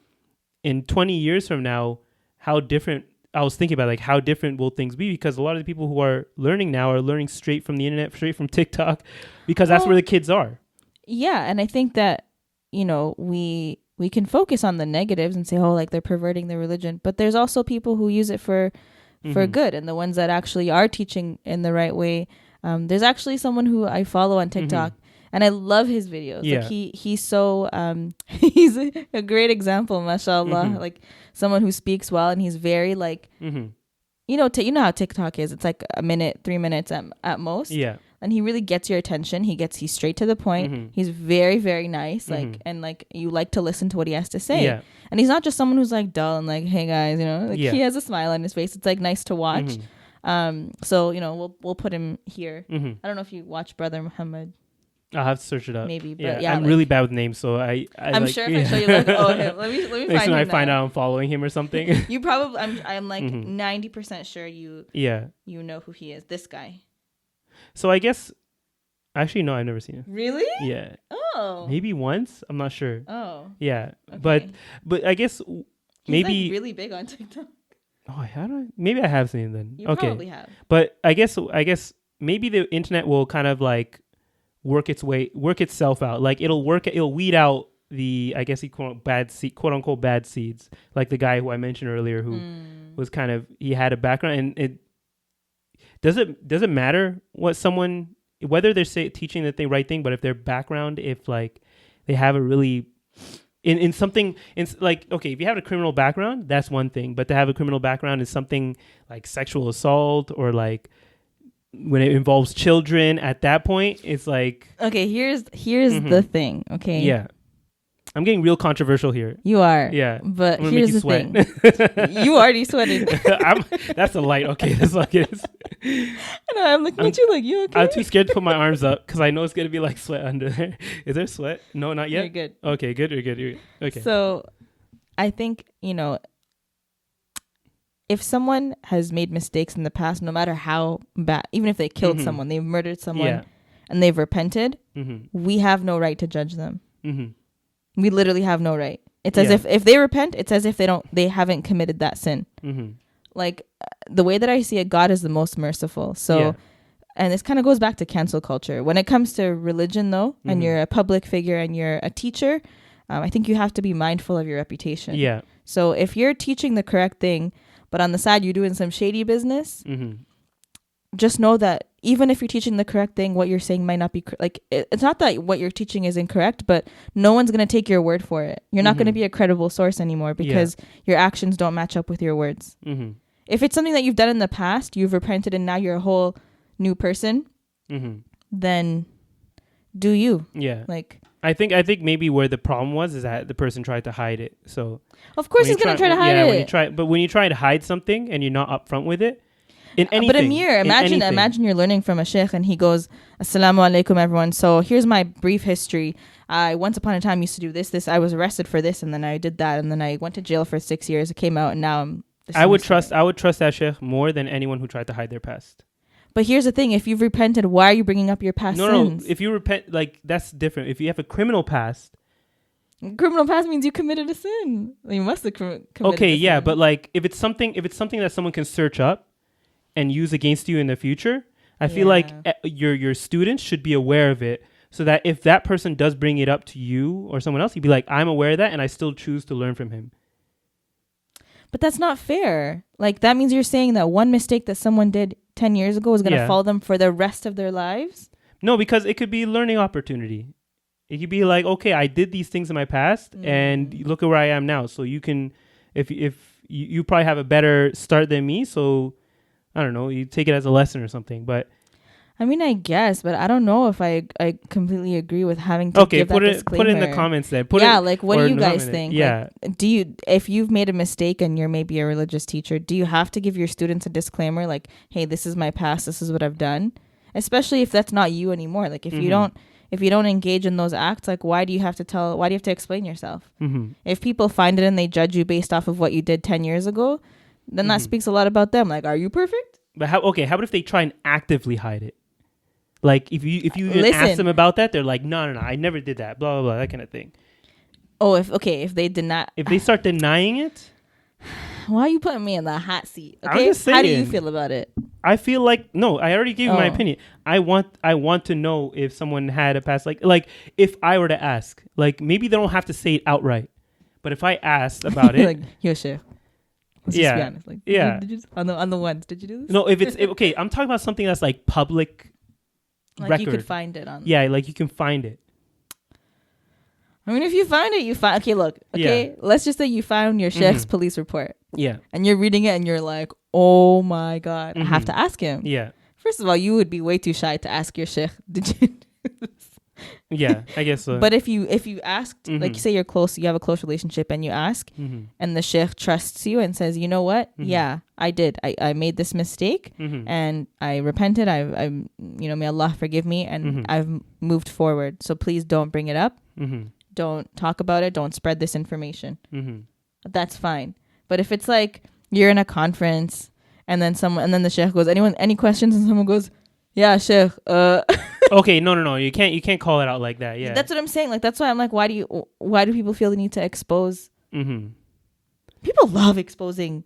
in 20 years from now, how different, I was thinking about like how different will things be, because a lot of the people who are learning now are learning straight from the internet, straight from TikTok, because that's where the kids are. Yeah. And I think that, you know, we can focus on the negatives and say, oh, like they're perverting the religion, but there's also people who use it for good, and the ones that actually are teaching in the right way, There's actually someone who I follow on TikTok, and I love his videos. Yeah. Like he's so he's a great example, mashallah. Like someone who speaks well, and he's very like you know how TikTok is. It's like a minute, 3 minutes at most. Yeah. And he really gets your attention. He's straight to the point. He's very, very nice. Like and like you like to listen to what he has to say. Yeah. And he's not just someone who's like dull and like, hey guys, you know, like he has a smile on his face. It's like nice to watch. So you know we'll put him here. I don't know if you watch Brother Muhammad. I'll have to search it up. Maybe, but yeah, I'm like, really bad with names, so I'm like, sure if I show you like, oh, him. Let me find him. I find out I'm following him or something. You probably, I'm like 90% sure you know who he is. This guy. So I guess, actually no, I've never seen him. Really? Yeah. Oh. Maybe once. I'm not sure. Oh. Yeah, okay. but I guess maybe he's like really big on TikTok. Oh, maybe I have seen him then. You probably have. But I guess maybe the internet will kind of like work itself out. Like it'll weed out the, I guess, quote unquote bad seeds. Like the guy who I mentioned earlier who was kind of, he had a background, and it doesn't matter what someone, whether they're teaching the right thing, but if their background, if like they have a really in something, in like, okay, if you have a criminal background, that's one thing, but to have a criminal background is something like sexual assault or like when it involves children, at that point it's like, okay, here's the thing. Okay, yeah, I'm getting real controversial here. You are. Yeah, but here's the thing. You already sweated. That's a light. Okay, that's like it is. And I'm looking at you like, you okay? I'm too scared to put my arms up because I know it's gonna be like sweat under there. Is there sweat? No, not yet. You're good. Okay, good. You're good. Okay. So, I think, you know, if someone has made mistakes in the past, no matter how bad, even if they killed someone, they've murdered someone, and they've repented, we have no right to judge them. We literally have no right. It's as if they repent, it's as if they haven't committed that sin. Like the way that I see it, God is the most merciful. So, and this kind of goes back to cancel culture. When it comes to religion, though, and you're a public figure and you're a teacher, I think you have to be mindful of your reputation. Yeah. So if you're teaching the correct thing, but on the side you're doing some shady business, just know that even if you're teaching the correct thing, what you're saying might not be like, it's not that what you're teaching is incorrect, but no one's going to take your word for it. You're not going to be a credible source anymore because your actions don't match up with your words. If it's something that you've done in the past, you've repented and now you're a whole new person, then do you. Yeah. Like, I think maybe where the problem was is that the person tried to hide it. So of course he's going to try to hide it. When you try to hide something and you're not upfront with it, in anything. But Amir, imagine you're learning from a sheikh and he goes, Assalamu alaikum everyone. So here's my brief history. I once upon a time used to do this. I was arrested for this and then I did that and then I went to jail for 6 years. I came out and now I'm I would trust that sheikh more than anyone who tried to hide their past. But here's the thing: if you've repented, why are you bringing up your past sins? No. If you repent, like that's different. If you have a criminal past means you committed a sin. You must have committed. Okay, yeah, but like if it's something that someone can search up and use against you in the future, I feel like your students should be aware of it, so that if that person does bring it up to you or someone else, you'd be like, I'm aware of that, and I still choose to learn from him. But that's not fair. Like, that means you're saying that one mistake that someone did 10 years ago is going to follow them for the rest of their lives? No, because it could be a learning opportunity. It could be like, okay, I did these things in my past and look at where I am now. So you can, if you probably have a better start than me. So I don't know, you take it as a lesson or something. But I mean, I guess, but I don't know if I completely agree with having to give that disclaimer. Put it in the comments then. Like, what do you guys think? Yeah. Like, if you've made a mistake and you're maybe a religious teacher, do you have to give your students a disclaimer like, hey, this is my past, this is what I've done? Especially if that's not you anymore. Like, if you don't engage in those acts, like, why do you have to explain yourself? If people find it and they judge you based off of what you did 10 years ago, then that speaks a lot about them. Like, are you perfect? But how about if they try and actively hide it? Like, if you ask them about that, they're like, no, I never did that, blah, blah, blah, that kind of thing. Oh, if they did not... If they start denying it... Why are you putting me in the hot seat? Okay, I'm just saying, how do you feel about it? I feel like... No, I already gave you my opinion. I want to know if someone had a past... Like, if I were to ask, like, maybe they don't have to say it outright. But if I asked about it... Like, yo, chef. Let's just be honest. Like, did you, on the ones, did you do this? No, if it's... okay, I'm talking about something that's, like, public... record. You could find it on. Yeah, like you can find it. I mean, if you find it, you find. Okay, look. Okay, let's just say you found your sheikh's police report. Yeah. And you're reading it, and you're like, "Oh my god, I have to ask him." Yeah. First of all, you would be way too shy to ask your sheikh. Did you? Yeah, I guess so. But if you asked, like you say you're close, you have a close relationship, and you ask, and the sheikh trusts you and says, "You know what? Yeah, I did. I made this mistake, and I repented. I may Allah forgive me, and I've moved forward. So please don't bring it up. Don't talk about it. Don't spread this information. That's fine. But if it's like you're in a conference, and then the sheikh goes, any questions? And someone goes, yeah, sheikh. Okay, no. You can't call it out like that. Yeah, that's what I'm saying. Like, that's why I'm like, why do people feel the need to expose? People love exposing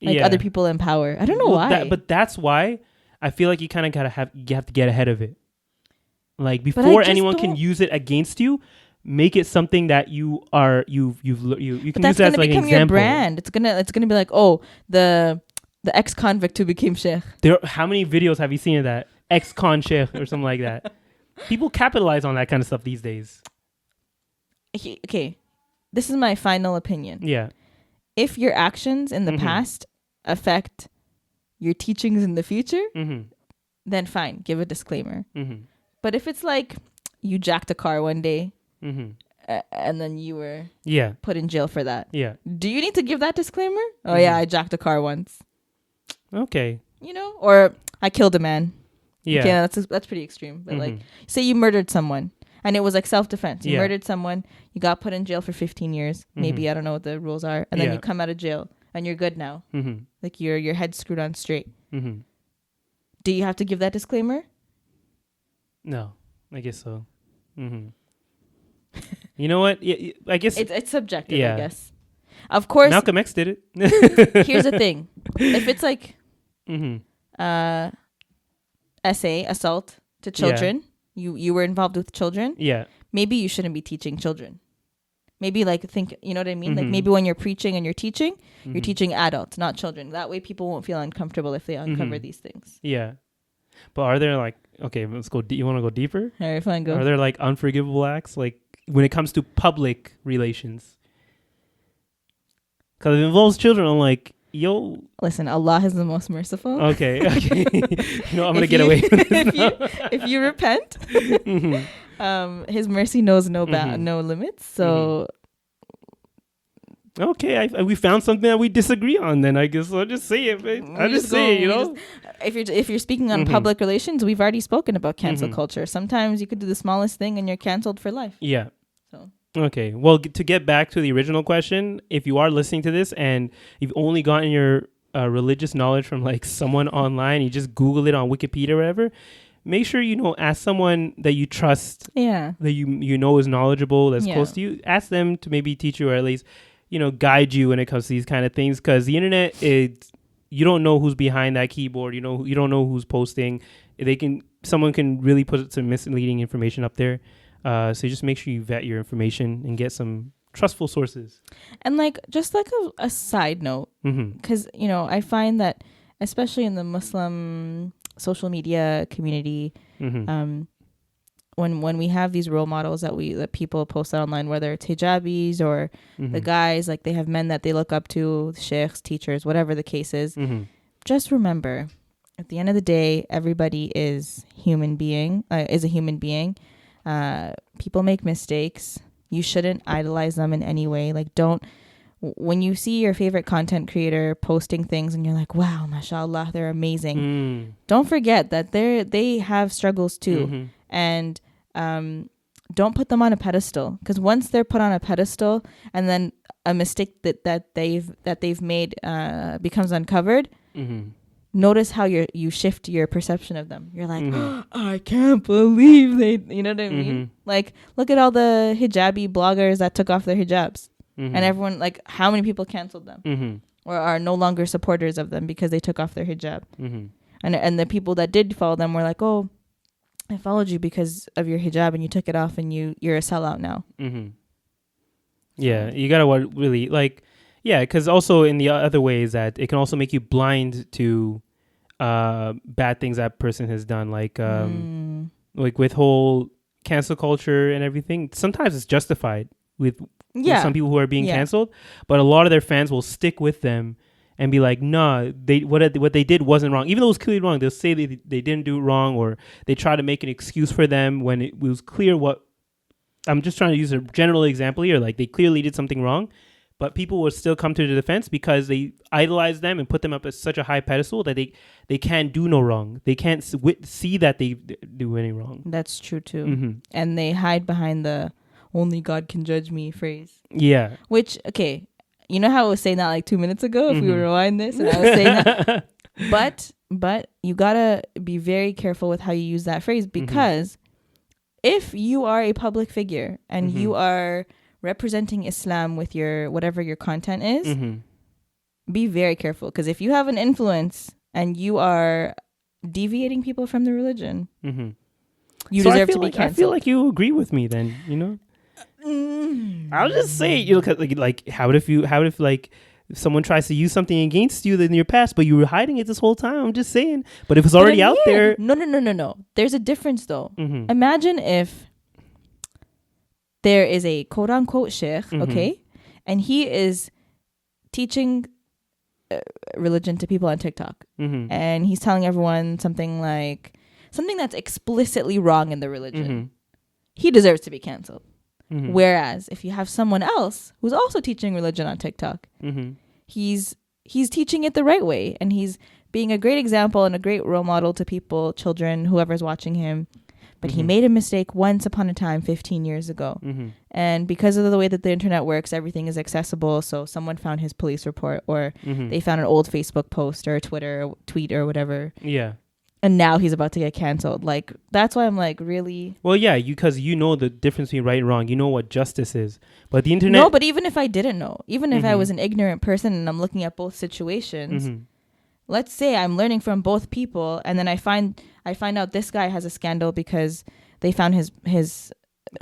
other people in power. I don't know why. But that's why I feel like you kind of you have to get ahead of it. Like before anyone can use it against you, make it something that you can use as like an example. Your brand. It's gonna be like, oh, the ex-convict who became sheikh. How many videos have you seen of that? Ex-con sheikh or something like that. People capitalize on that kind of stuff these days. Okay, this is my final opinion. Yeah. If your actions in the past affect your teachings in the future, then fine, give a disclaimer. But if it's like you jacked a car one day and then you were put in jail for that, do you need to give that disclaimer? Oh yeah, I jacked a car once. Okay. Or I killed a man. Yeah. Okay, that's pretty extreme. But like, say you murdered someone and it was like self-defense. You murdered someone, you got put in jail for 15 years. Maybe, I don't know what the rules are. And then you come out of jail and you're good now. Like your head's screwed on straight. Do you have to give that disclaimer? No, I guess so. You know what? I guess it's subjective, I guess. Of course. Malcolm X did it. Here's the thing. If it's like assault to children, you were involved with children, maybe you shouldn't be teaching children. Maybe think, you know what I mean? Like maybe when you're preaching and you're teaching adults, not children. That way people won't feel uncomfortable if they uncover these things. Yeah. But are there okay, let's go. You want to go deeper? All right, fine, go. Are there unforgivable acts when it comes to public relations? Because it involves children. I'm like, yo. Listen, Allah is the most merciful. Okay. I'm going to get away from this if you repent, His mercy knows no limits. So. Okay, we found something that we disagree on. Then I guess I'll just say it. I'll just say it. If you're speaking on public relations, we've already spoken about cancel culture. Sometimes you could do the smallest thing and you're canceled for life. Yeah. So. Okay. Well, to get back to the original question, if you are listening to this and you've only gotten your religious knowledge from someone online, you just Google it on Wikipedia or whatever. Make sure ask someone that you trust. Yeah. That you know is knowledgeable, that's close to you. Ask them to maybe teach you or at least guide you when it comes to these kind of things, because the internet you don't know who's behind that keyboard. You don't know who's posting. Someone can really put some misleading information up there. So just make sure you vet your information and get some trustful sources. And just a side note, because I find that especially in the Muslim social media community, when we have these role models that people post online, whether it's hijabis or the guys, they have men that they look up to, sheikhs, teachers, whatever the case is, just remember, at the end of the day, everybody is a human being. People make mistakes. You shouldn't idolize them in any way. When you see your favorite content creator posting things and you're like, wow, mashallah, they're amazing. Don't forget that they have struggles too. And don't put them on a pedestal, because once they're put on a pedestal and then a mistake that they've made becomes uncovered, notice how you shift your perception of them. You're like, I can't believe they, you know what I mean? Look at all the hijabi bloggers that took off their hijabs, and everyone, how many people canceled them or are no longer supporters of them because they took off their hijab. And the people that did follow them were like, oh, I followed you because of your hijab and you took it off and you're a sellout now. Yeah, you gotta really because also in the other ways that it can also make you blind to bad things that person has done. like with whole cancel culture and everything, sometimes it's justified with some people who are being canceled, but a lot of their fans will stick with them and be like, nah, what they did wasn't wrong. Even though it was clearly wrong, they'll say they didn't do it wrong, or they try to make an excuse for them when it was clear what. I'm just trying to use a general example here. Like, they clearly did something wrong, but people will still come to the defense because they idolize them and put them up as such a high pedestal that they can't do no wrong. They can't see that they do any wrong. That's true too. Mm-hmm. And they hide behind the "only God can judge me" phrase. Yeah. Which, okay, you know how I was saying that like 2 minutes ago, if we rewind this, and I was saying that. But you gotta be very careful with how you use that phrase, because if you are a public figure and you are representing Islam with your whatever your content is, be very careful, because if you have an influence and you are deviating people from the religion, you deserve to be canceled. I feel like you agree with me then, you know. I'll just say, you know, like how if like someone tries to use something against you in your past, but you were hiding it this whole time? I'm just saying. But if it's already out there, no. There's a difference though. Imagine if there is a quote unquote sheikh, okay, and he is teaching religion to people on TikTok, and he's telling everyone something that's explicitly wrong in the religion. He deserves to be canceled. Whereas if you have someone else who's also teaching religion on TikTok, he's teaching it the right way, and he's being a great example and a great role model to people, children, whoever's watching him. But he made a mistake once upon a time 15 years ago. And because of the way that the internet works, everything is accessible. So someone found his police report, or they found an old Facebook post or a Twitter tweet or whatever. Yeah. And now he's about to get canceled. Like, that's why I'm like, really? Well, yeah, because you know the difference between right and wrong. You know what justice is. But the internet... No, but even if I didn't know, even if I was an ignorant person and I'm looking at both situations, let's say I'm learning from both people, and then I find out this guy has a scandal because they found his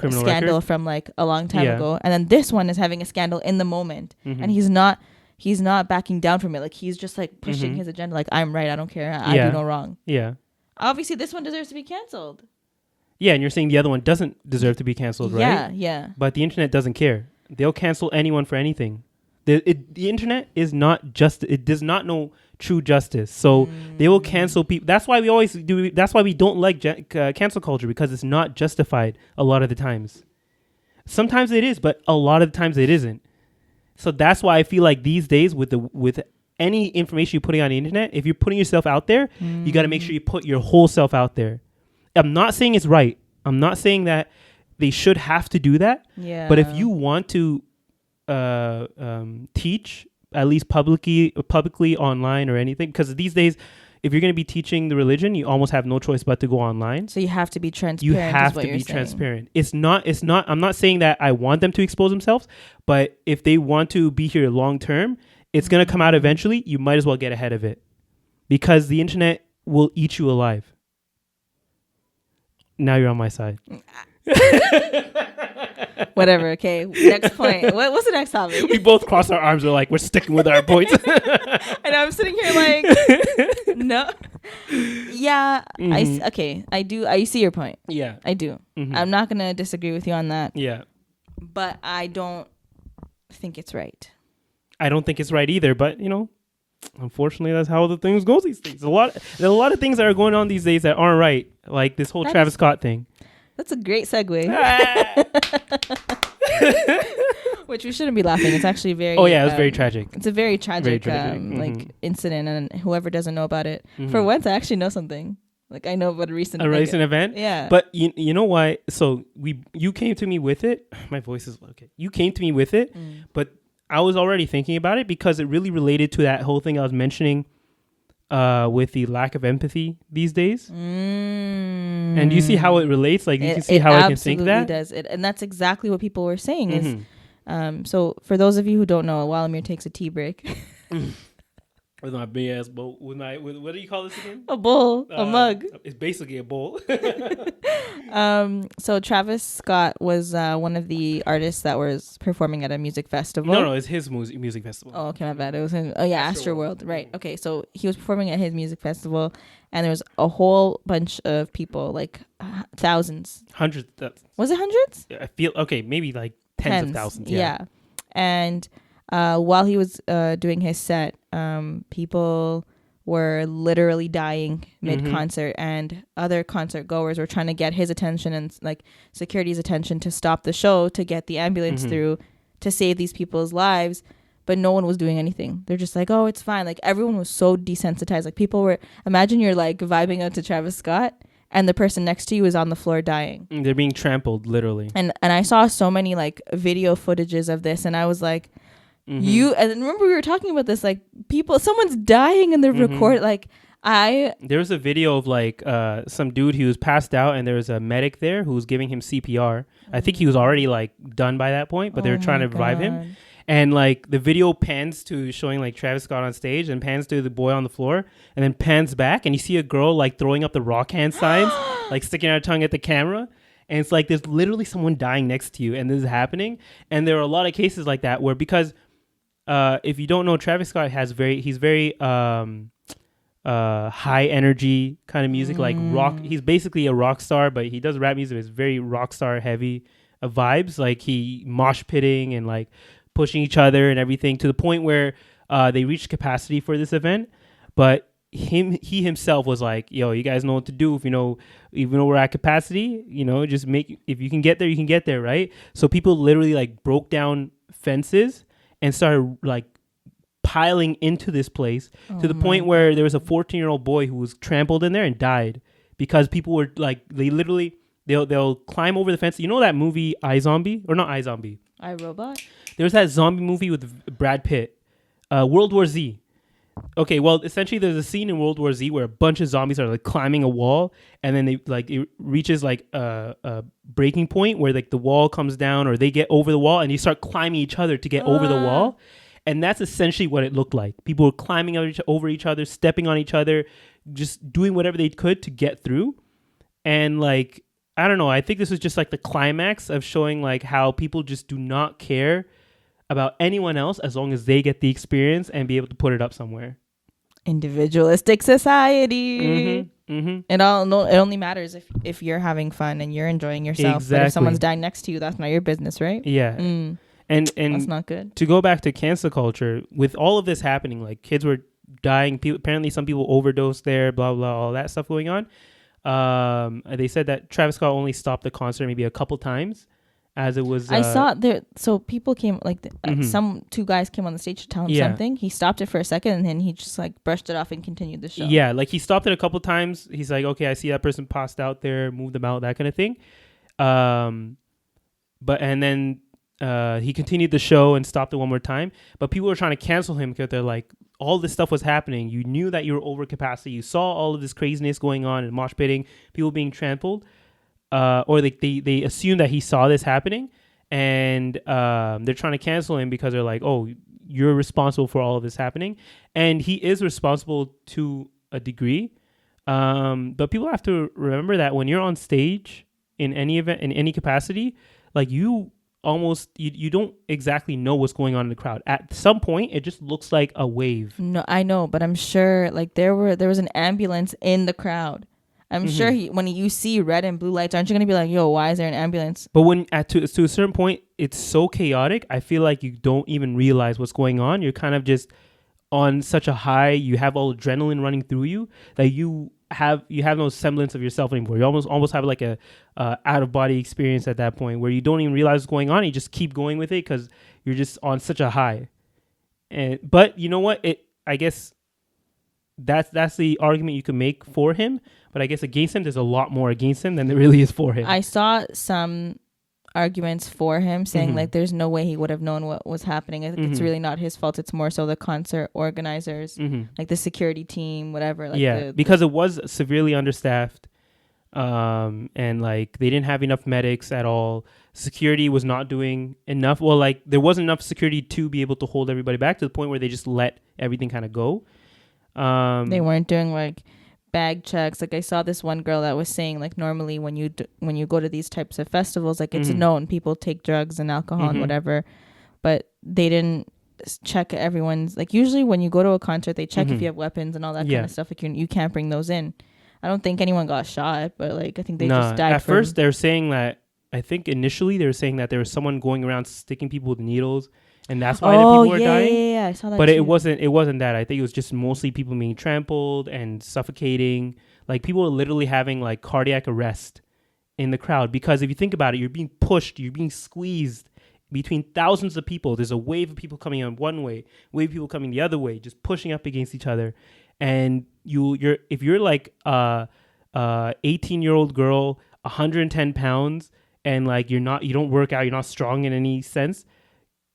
scandal record from like a long time ago, and then this one is having a scandal in the moment, and he's not backing down from it. Like, he's just like pushing his agenda. Like, I'm right. I don't care. I do no wrong. Yeah. Obviously, this one deserves to be canceled. Yeah, and you're saying the other one doesn't deserve to be canceled, right? Yeah. But the internet doesn't care. They'll cancel anyone for anything. The internet is not just. It does not know true justice. So they will cancel people. That's why we always do. That's why we don't like cancel culture, because it's not justified a lot of the times. Sometimes it is, but a lot of the times it isn't. So that's why I feel like these days with any information you're putting on the internet, if you're putting yourself out there, you got to make sure you put your whole self out there. I'm not saying it's right. I'm not saying that they should have to do that. Yeah. But if you want to teach, at least publicly online or anything, because these days, if you're going to be teaching the religion, you almost have no choice but to go online. So you have to be transparent. You have to be transparent. It's not, I'm not saying that I want them to expose themselves, but if they want to be here long term, it's going to come out eventually. You might as well get ahead of it, because the internet will eat you alive. Now you're on my side. Whatever. Okay. Next point. What's the next topic? We both cross our arms. We're like, we're sticking with our points. And I'm sitting here like, no. Yeah. I see your point. Yeah. I do. I'm not going to disagree with you on that. Yeah. But I don't think it's right. I don't think it's right either. But, you know, unfortunately, that's how the things go these days. There's a lot of things that are going on these days that aren't right. Like this whole Travis Scott thing. That's a great segue. Which we shouldn't be laughing. It's actually very... Oh, yeah, it was very tragic. It's a very tragic incident, and whoever doesn't know about it. For once, I actually know something. Like, I know about a recent event? Yeah. But you know why? So you came to me with it. My voice is... Okay. You came to me with it, but I was already thinking about it because it really related to that whole thing I was mentioning with the lack of empathy these days. And do you see how it relates? Like, you can see how I can think that? It does. And that's exactly what people were saying is... So for those of you who don't know, while Amir takes a tea break... With my big ass bowl. What do you call this again? A bowl. A mug. It's basically a bowl. So Travis Scott was one of the artists that was performing at a music festival. No, it's his music festival. Oh, okay, my bad. It was in Astroworld. Right. Okay, so he was performing at his music festival, and there was a whole bunch of people, like thousands. Hundreds. Was it hundreds? I feel, okay, maybe like tens of thousands. Yeah. And while he was doing his set, people were literally dying mid-concert, and other concert goers were trying to get his attention and like security's attention to stop the show to get the ambulance through to save these people's lives, but no one was doing anything. They're just like, oh, it's fine. Like everyone was so desensitized. Like people were, imagine you're like vibing out to Travis Scott and the person next to you is on the floor dying. They're being trampled, literally. And I saw so many like video footages of this, and I was like, and remember we were talking about this, like someone's dying and they're there was a video of like some dude who was passed out, and there was a medic there who was giving him CPR. I think he was already like done by that point, but they were trying to revive him. And like the video pans to showing like Travis Scott on stage, and pans to the boy on the floor, and then pans back, and you see a girl like throwing up the rock hand signs, like sticking out her tongue at the camera. And it's like there's literally someone dying next to you, and this is happening. And there are a lot of cases like that where, because if you don't know, Travis Scott he's very high energy kind of music, like rock. He's basically a rock star, but he does rap music. It's very rock star heavy vibes. Like he mosh pitting and like pushing each other and everything, to the point where they reached capacity for this event. But he himself was like, yo, you guys know what to do. If even though we're at capacity, just if you can get there, you can get there, right? So people literally like broke down fences and started like piling into this place to the point where there was a 14-year-old boy who was trampled in there and died because people were like, they'll climb over the fence. You know that movie iZombie? Or not iZombie? iRobot? There was that zombie movie with Brad Pitt, World War Z. Okay, well, essentially there's a scene in World War Z where a bunch of zombies are like climbing a wall, and then it reaches like a breaking point where like the wall comes down, or they get over the wall, and you start climbing each other to get over the wall. And that's essentially what it looked like. People were climbing over each other, stepping on each other, just doing whatever they could to get through. And like, I don't know, I think this was just like the climax of showing like how people just do not care about anyone else as long as they get the experience and be able to put it up somewhere. Individualistic society. It only matters if you're having fun and you're enjoying yourself. Exactly. But if someone's dying next to you, that's not your business, right? Yeah. And that's not good. To go back to cancel culture, with all of this happening, like kids were dying. Apparently, some people overdosed there. Blah blah, all that stuff going on. They said that Travis Scott only stopped the concert maybe a couple times, as it was. I saw there. So people came, like some two guys came on the stage to tell him something. He stopped it for a second, and then he just like brushed it off and continued the show. Yeah, like he stopped it a couple times. He's like, okay, I see that person passed out there, move them out, that kind of thing. Then he continued the show and stopped it one more time. But people were trying to cancel him because they're like, all this stuff was happening. You knew that you were over capacity. You saw all of this craziness going on and mosh pitting, people being trampled. Or they assume that he saw this happening, and they're trying to cancel him because they're like, oh, you're responsible for all of this happening. And he is responsible to a degree. But people have to remember that when you're on stage in any event, in any capacity, like you don't exactly know what's going on in the crowd. At some point, it just looks like a wave. No, I know, but I'm sure like there was an ambulance in the crowd. I'm sure when you see red and blue lights, aren't you going to be like, yo, why is there an ambulance? But when to a certain point, it's so chaotic, I feel like you don't even realize what's going on. You're kind of just on such a high, you have all adrenaline running through you that you have no semblance of yourself anymore. You almost have like a out-of-body experience at that point where you don't even realize what's going on. You just keep going with it because you're just on such a high. But you know what? I guess that's the argument you can make for him. But I guess against him, there's a lot more against him than there really is for him. I saw some arguments for him saying like there's no way he would have known what was happening. I think it's really not his fault. It's more so the concert organizers, like the security team, whatever. Like because it was severely understaffed, and like they didn't have enough medics at all. Security was not doing enough. Well, like there wasn't enough security to be able to hold everybody back to the point where they just let everything kind of go. They weren't doing like bag checks. Like I saw this one girl that was saying like normally when you go to these types of festivals, like it's known people take drugs and alcohol and whatever, but they didn't check everyone's, like usually when you go to a concert they check if you have weapons and all that kind of stuff. Like you can't bring those in. I don't think anyone got shot, but like I think they just died. At first they're saying that, I think initially they were saying that there was someone going around sticking people with needles, and that's why the people were dying. Yeah, I saw that. But too. It wasn't that. I think it was just mostly people being trampled and suffocating. Like people were literally having like cardiac arrest in the crowd, because if you think about it, you're being pushed, you're being squeezed between thousands of people. There's a wave of people coming on one way, wave of people coming the other way, just pushing up against each other. And if you're like 18-year-old girl, 110 pounds, and like you don't work out, you're not strong in any sense,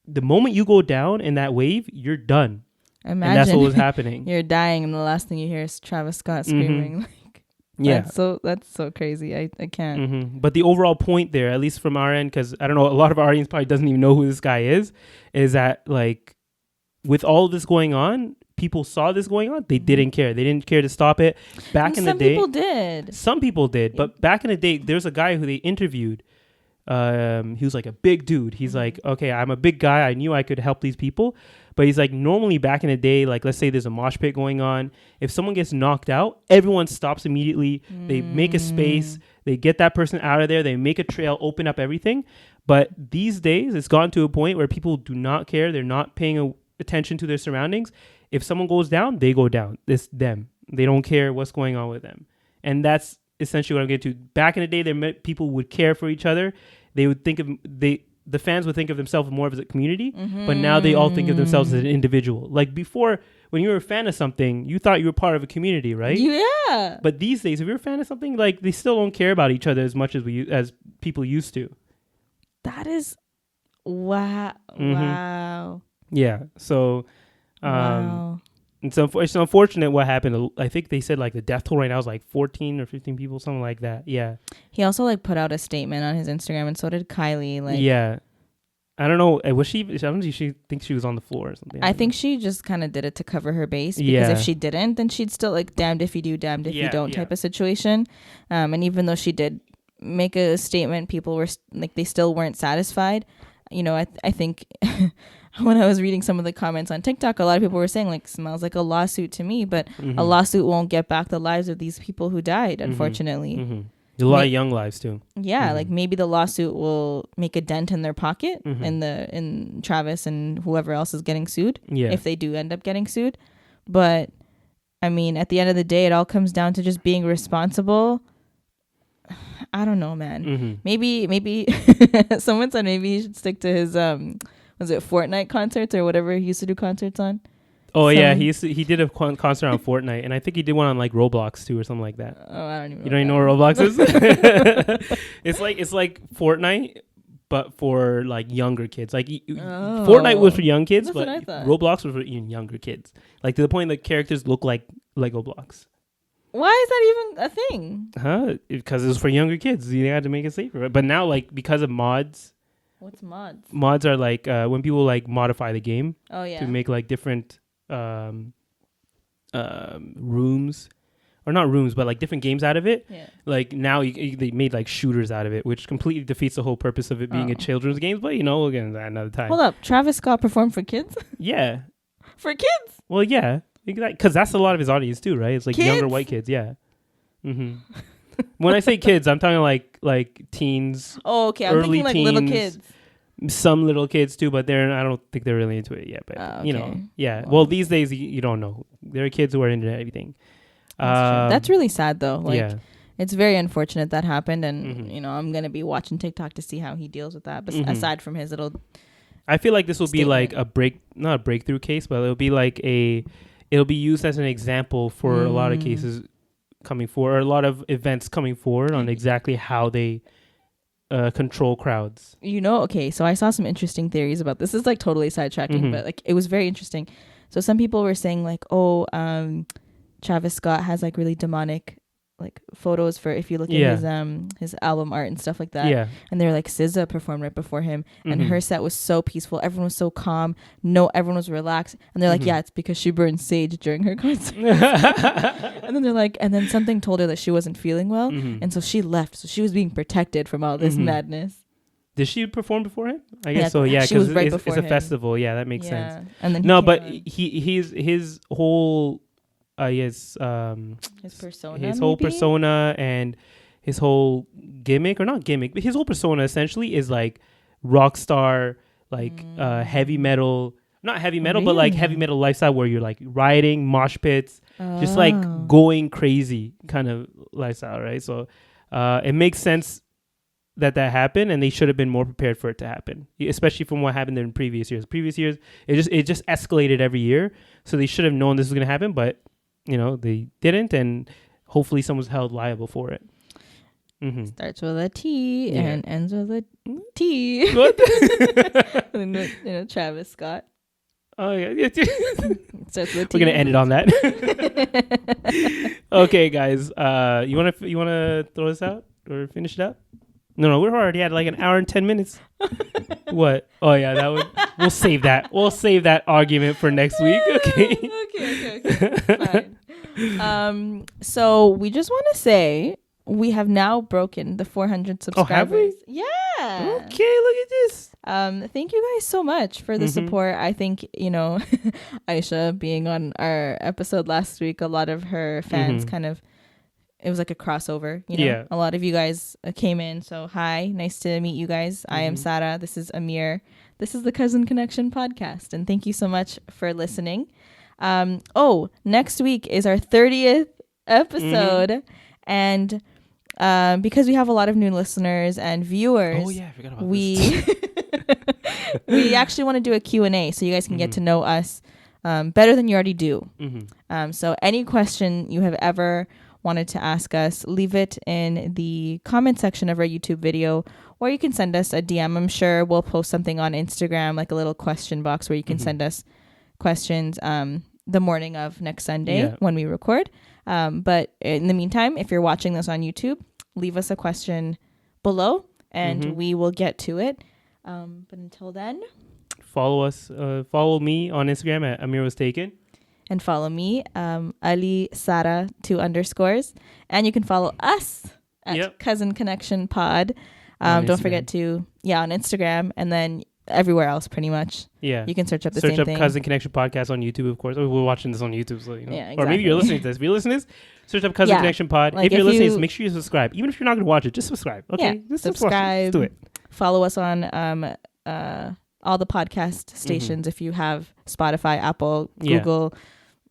the moment you go down in that wave, you're done. Imagine and that's what was happening. You're dying, and the last thing you hear is Travis Scott screaming. Like, that's so crazy. I can't. But the overall point there, at least from our end, because I don't know, a lot of our audience probably doesn't even know who this guy is that like with all of this going on, people saw this going on. They didn't care. They didn't care to stop it. Back in the day, some people did. But back in the day, there's a guy who they interviewed. He was like a big dude. He's like, okay, I'm a big guy. I knew I could help these people. But he's like, normally back in the day, like let's say there's a mosh pit going on. If someone gets knocked out, everyone stops immediately. They make a space. They get that person out of there. They make a trail, open up everything. But these days, it's gotten to a point where people do not care. They're not paying attention to their surroundings. If someone goes down, they go down. It's them. They don't care what's going on with them. And that's essentially what I'm getting to. Back in the day, people would care for each other. They would think of the fans would think of themselves more as a community, but now they all think of themselves as an individual. Like before, when you were a fan of something, you thought you were part of a community, right? Yeah. But these days, if you're a fan of something, like they still don't care about each other as much as people used to. That is wow. Wow. Yeah. So, wow. And so it's unfortunate what happened. I think they said like the death toll right now is like 14 or 15 people, something like that. Yeah. He also like put out a statement on his Instagram, and so did Kylie. Like, yeah. I don't know. Was she? I don't know. She thinks she was on the floor or something. I think she just kind of did it to cover her base, because if she didn't, then she'd still like damned if you do, damned if you don't type of situation. And even though she did make a statement, people were like, they still weren't satisfied. You know, I think. When I was reading some of the comments on TikTok, a lot of people were saying like, smells like a lawsuit to me, but a lawsuit won't get back the lives of these people who died, unfortunately. A lot of young lives too. Yeah, like maybe the lawsuit will make a dent in their pocket, in Travis and whoever else is getting sued, if they do end up getting sued. But I mean, at the end of the day, it all comes down to just being responsible. I don't know, man. Maybe someone said maybe he should stick to his was it Fortnite concerts or whatever he used to do concerts on? Oh yeah, he did a concert on Fortnite, and I think he did one on like Roblox too or something like that. Oh, I don't even. You don't even know what Roblox is? It's like Fortnite, but for like younger kids. Like Fortnite was for young kids, but Roblox was for even younger kids. Like to the point that characters look like Lego blocks. Why is that even a thing? Because it was for younger kids. You had to make it safer. But now, like because of mods. What's mods? Mods are like when people like modify the game. Oh yeah. To make like different rooms, or not rooms, but like different games out of it. Yeah. Like now they made like shooters out of it, which completely defeats the whole purpose of it being a children's game. But you know, again, another time. Hold up, Travis Scott performed for kids? Yeah. For kids? Well, yeah, because that's a lot of his audience too, right? It's like younger white kids. Yeah. When I say kids, I'm talking like teens. Oh, okay. I'm thinking like teens, little kids. Some little kids too, but I don't think they're really into it yet. But you know, yeah. Well, these days you don't know. There are kids who are into everything. That's really sad though. Like, it's very unfortunate that happened, and you know, I'm gonna be watching TikTok to see how he deals with that. But aside from his little, I feel like this will be like not a breakthrough case, but it'll be like it'll be used as an example for a lot of cases coming forward, or a lot of events coming forward on exactly how they control crowds. You know, okay, so I saw some interesting theories about this. This is like totally sidetracking, but like it was very interesting. So some people were saying like, Travis Scott has like really demonic like photos for if you look at his album art and stuff like that. Yeah. And they're like SZA performed right before him, and her set was so peaceful. Everyone was so calm. Everyone was relaxed. And they're like, yeah, it's because she burned sage during her concert. And then they're like, and then something told her that she wasn't feeling well, and so she left. So she was being protected from all this madness. Did she perform before him? I guess so. Yeah, because it's a festival. Yeah, that makes sense. And then his whole his persona, his whole persona and his whole gimmick, or not gimmick, but his whole persona essentially is like rock star, like heavy metal, not heavy metal, but like heavy metal lifestyle where you're like riding mosh pits, just like going crazy kind of lifestyle, right? So it makes sense that happened, and they should have been more prepared for it to happen, especially from what happened in previous years. It just escalated every year, so they should have known this was going to happen, but they didn't, and hopefully someone's held liable for it. Starts with a T and ends with a T. What? Travis Scott. Oh yeah. Starts with a T. We're gonna end it on that. Okay, guys. You wanna throw this out or finish it up? No, we're already at like an hour and 10 minutes. What? Oh yeah, we'll save that. We'll save that argument for next week. Okay. Okay. Fine. So we just want to say we have now broken the 400 subscribers. Oh, have we? Yeah. Okay, look at this. Thank you guys so much for the support. I think, Aisha being on our episode last week, a lot of her fans it was like a crossover, Yeah. A lot of you guys came in. So hi, nice to meet you guys. I am Sarah. This is Amir. This is the Cousin Connection podcast. And thank you so much for listening. Next week is our 30th episode. And because we have a lot of new listeners and viewers, I forgot about this. We actually want to do a Q&A so you guys can get to know us better than you already do. So any question you have ever wanted to ask us, leave it in the comment section of our YouTube video, or you can send us a DM. I'm sure we'll post something on Instagram, like a little question box where you can send us questions the morning of next Sunday when we record. But in the meantime, if you're watching this on YouTube, leave us a question below and we will get to it. But until then, follow us. Follow me on Instagram at Amir Was Taken. And follow me, Ali Sara 2_. And you can follow us at Cousin Connection Pod. Don't forget to, on Instagram, and then everywhere else pretty much. Yeah. You can search up the same thing. Search up Cousin Connection Podcast on YouTube, of course. We're watching this on YouTube, so Yeah, exactly. Or maybe you're listening to this. If you're listening to this, search up Cousin Connection Pod. Like if you're listening, make sure you subscribe. Even if you're not going to watch it, just subscribe. Okay? Yeah, just subscribe. Let's do it. Follow us on all the podcast stations. If you have Spotify, Apple, Google,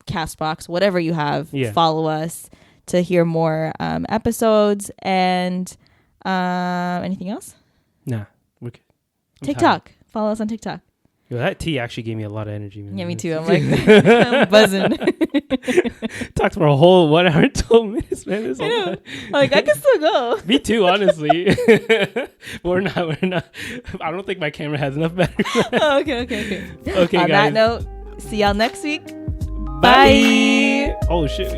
Castbox, whatever you have, follow us to hear more episodes. And anything else? Nah, we're good. TikTok. Follow us on TikTok. Yo, that tea actually gave me a lot of energy, man. Yeah, me too. I'm like, I'm buzzing. Talked for a whole 1 hour and 12 minutes, man. I know. Like, I can still go. Me too, honestly. We're not. I don't think my camera has enough battery. Okay, guys. On that note, see y'all next week. Bye. Oh, shit.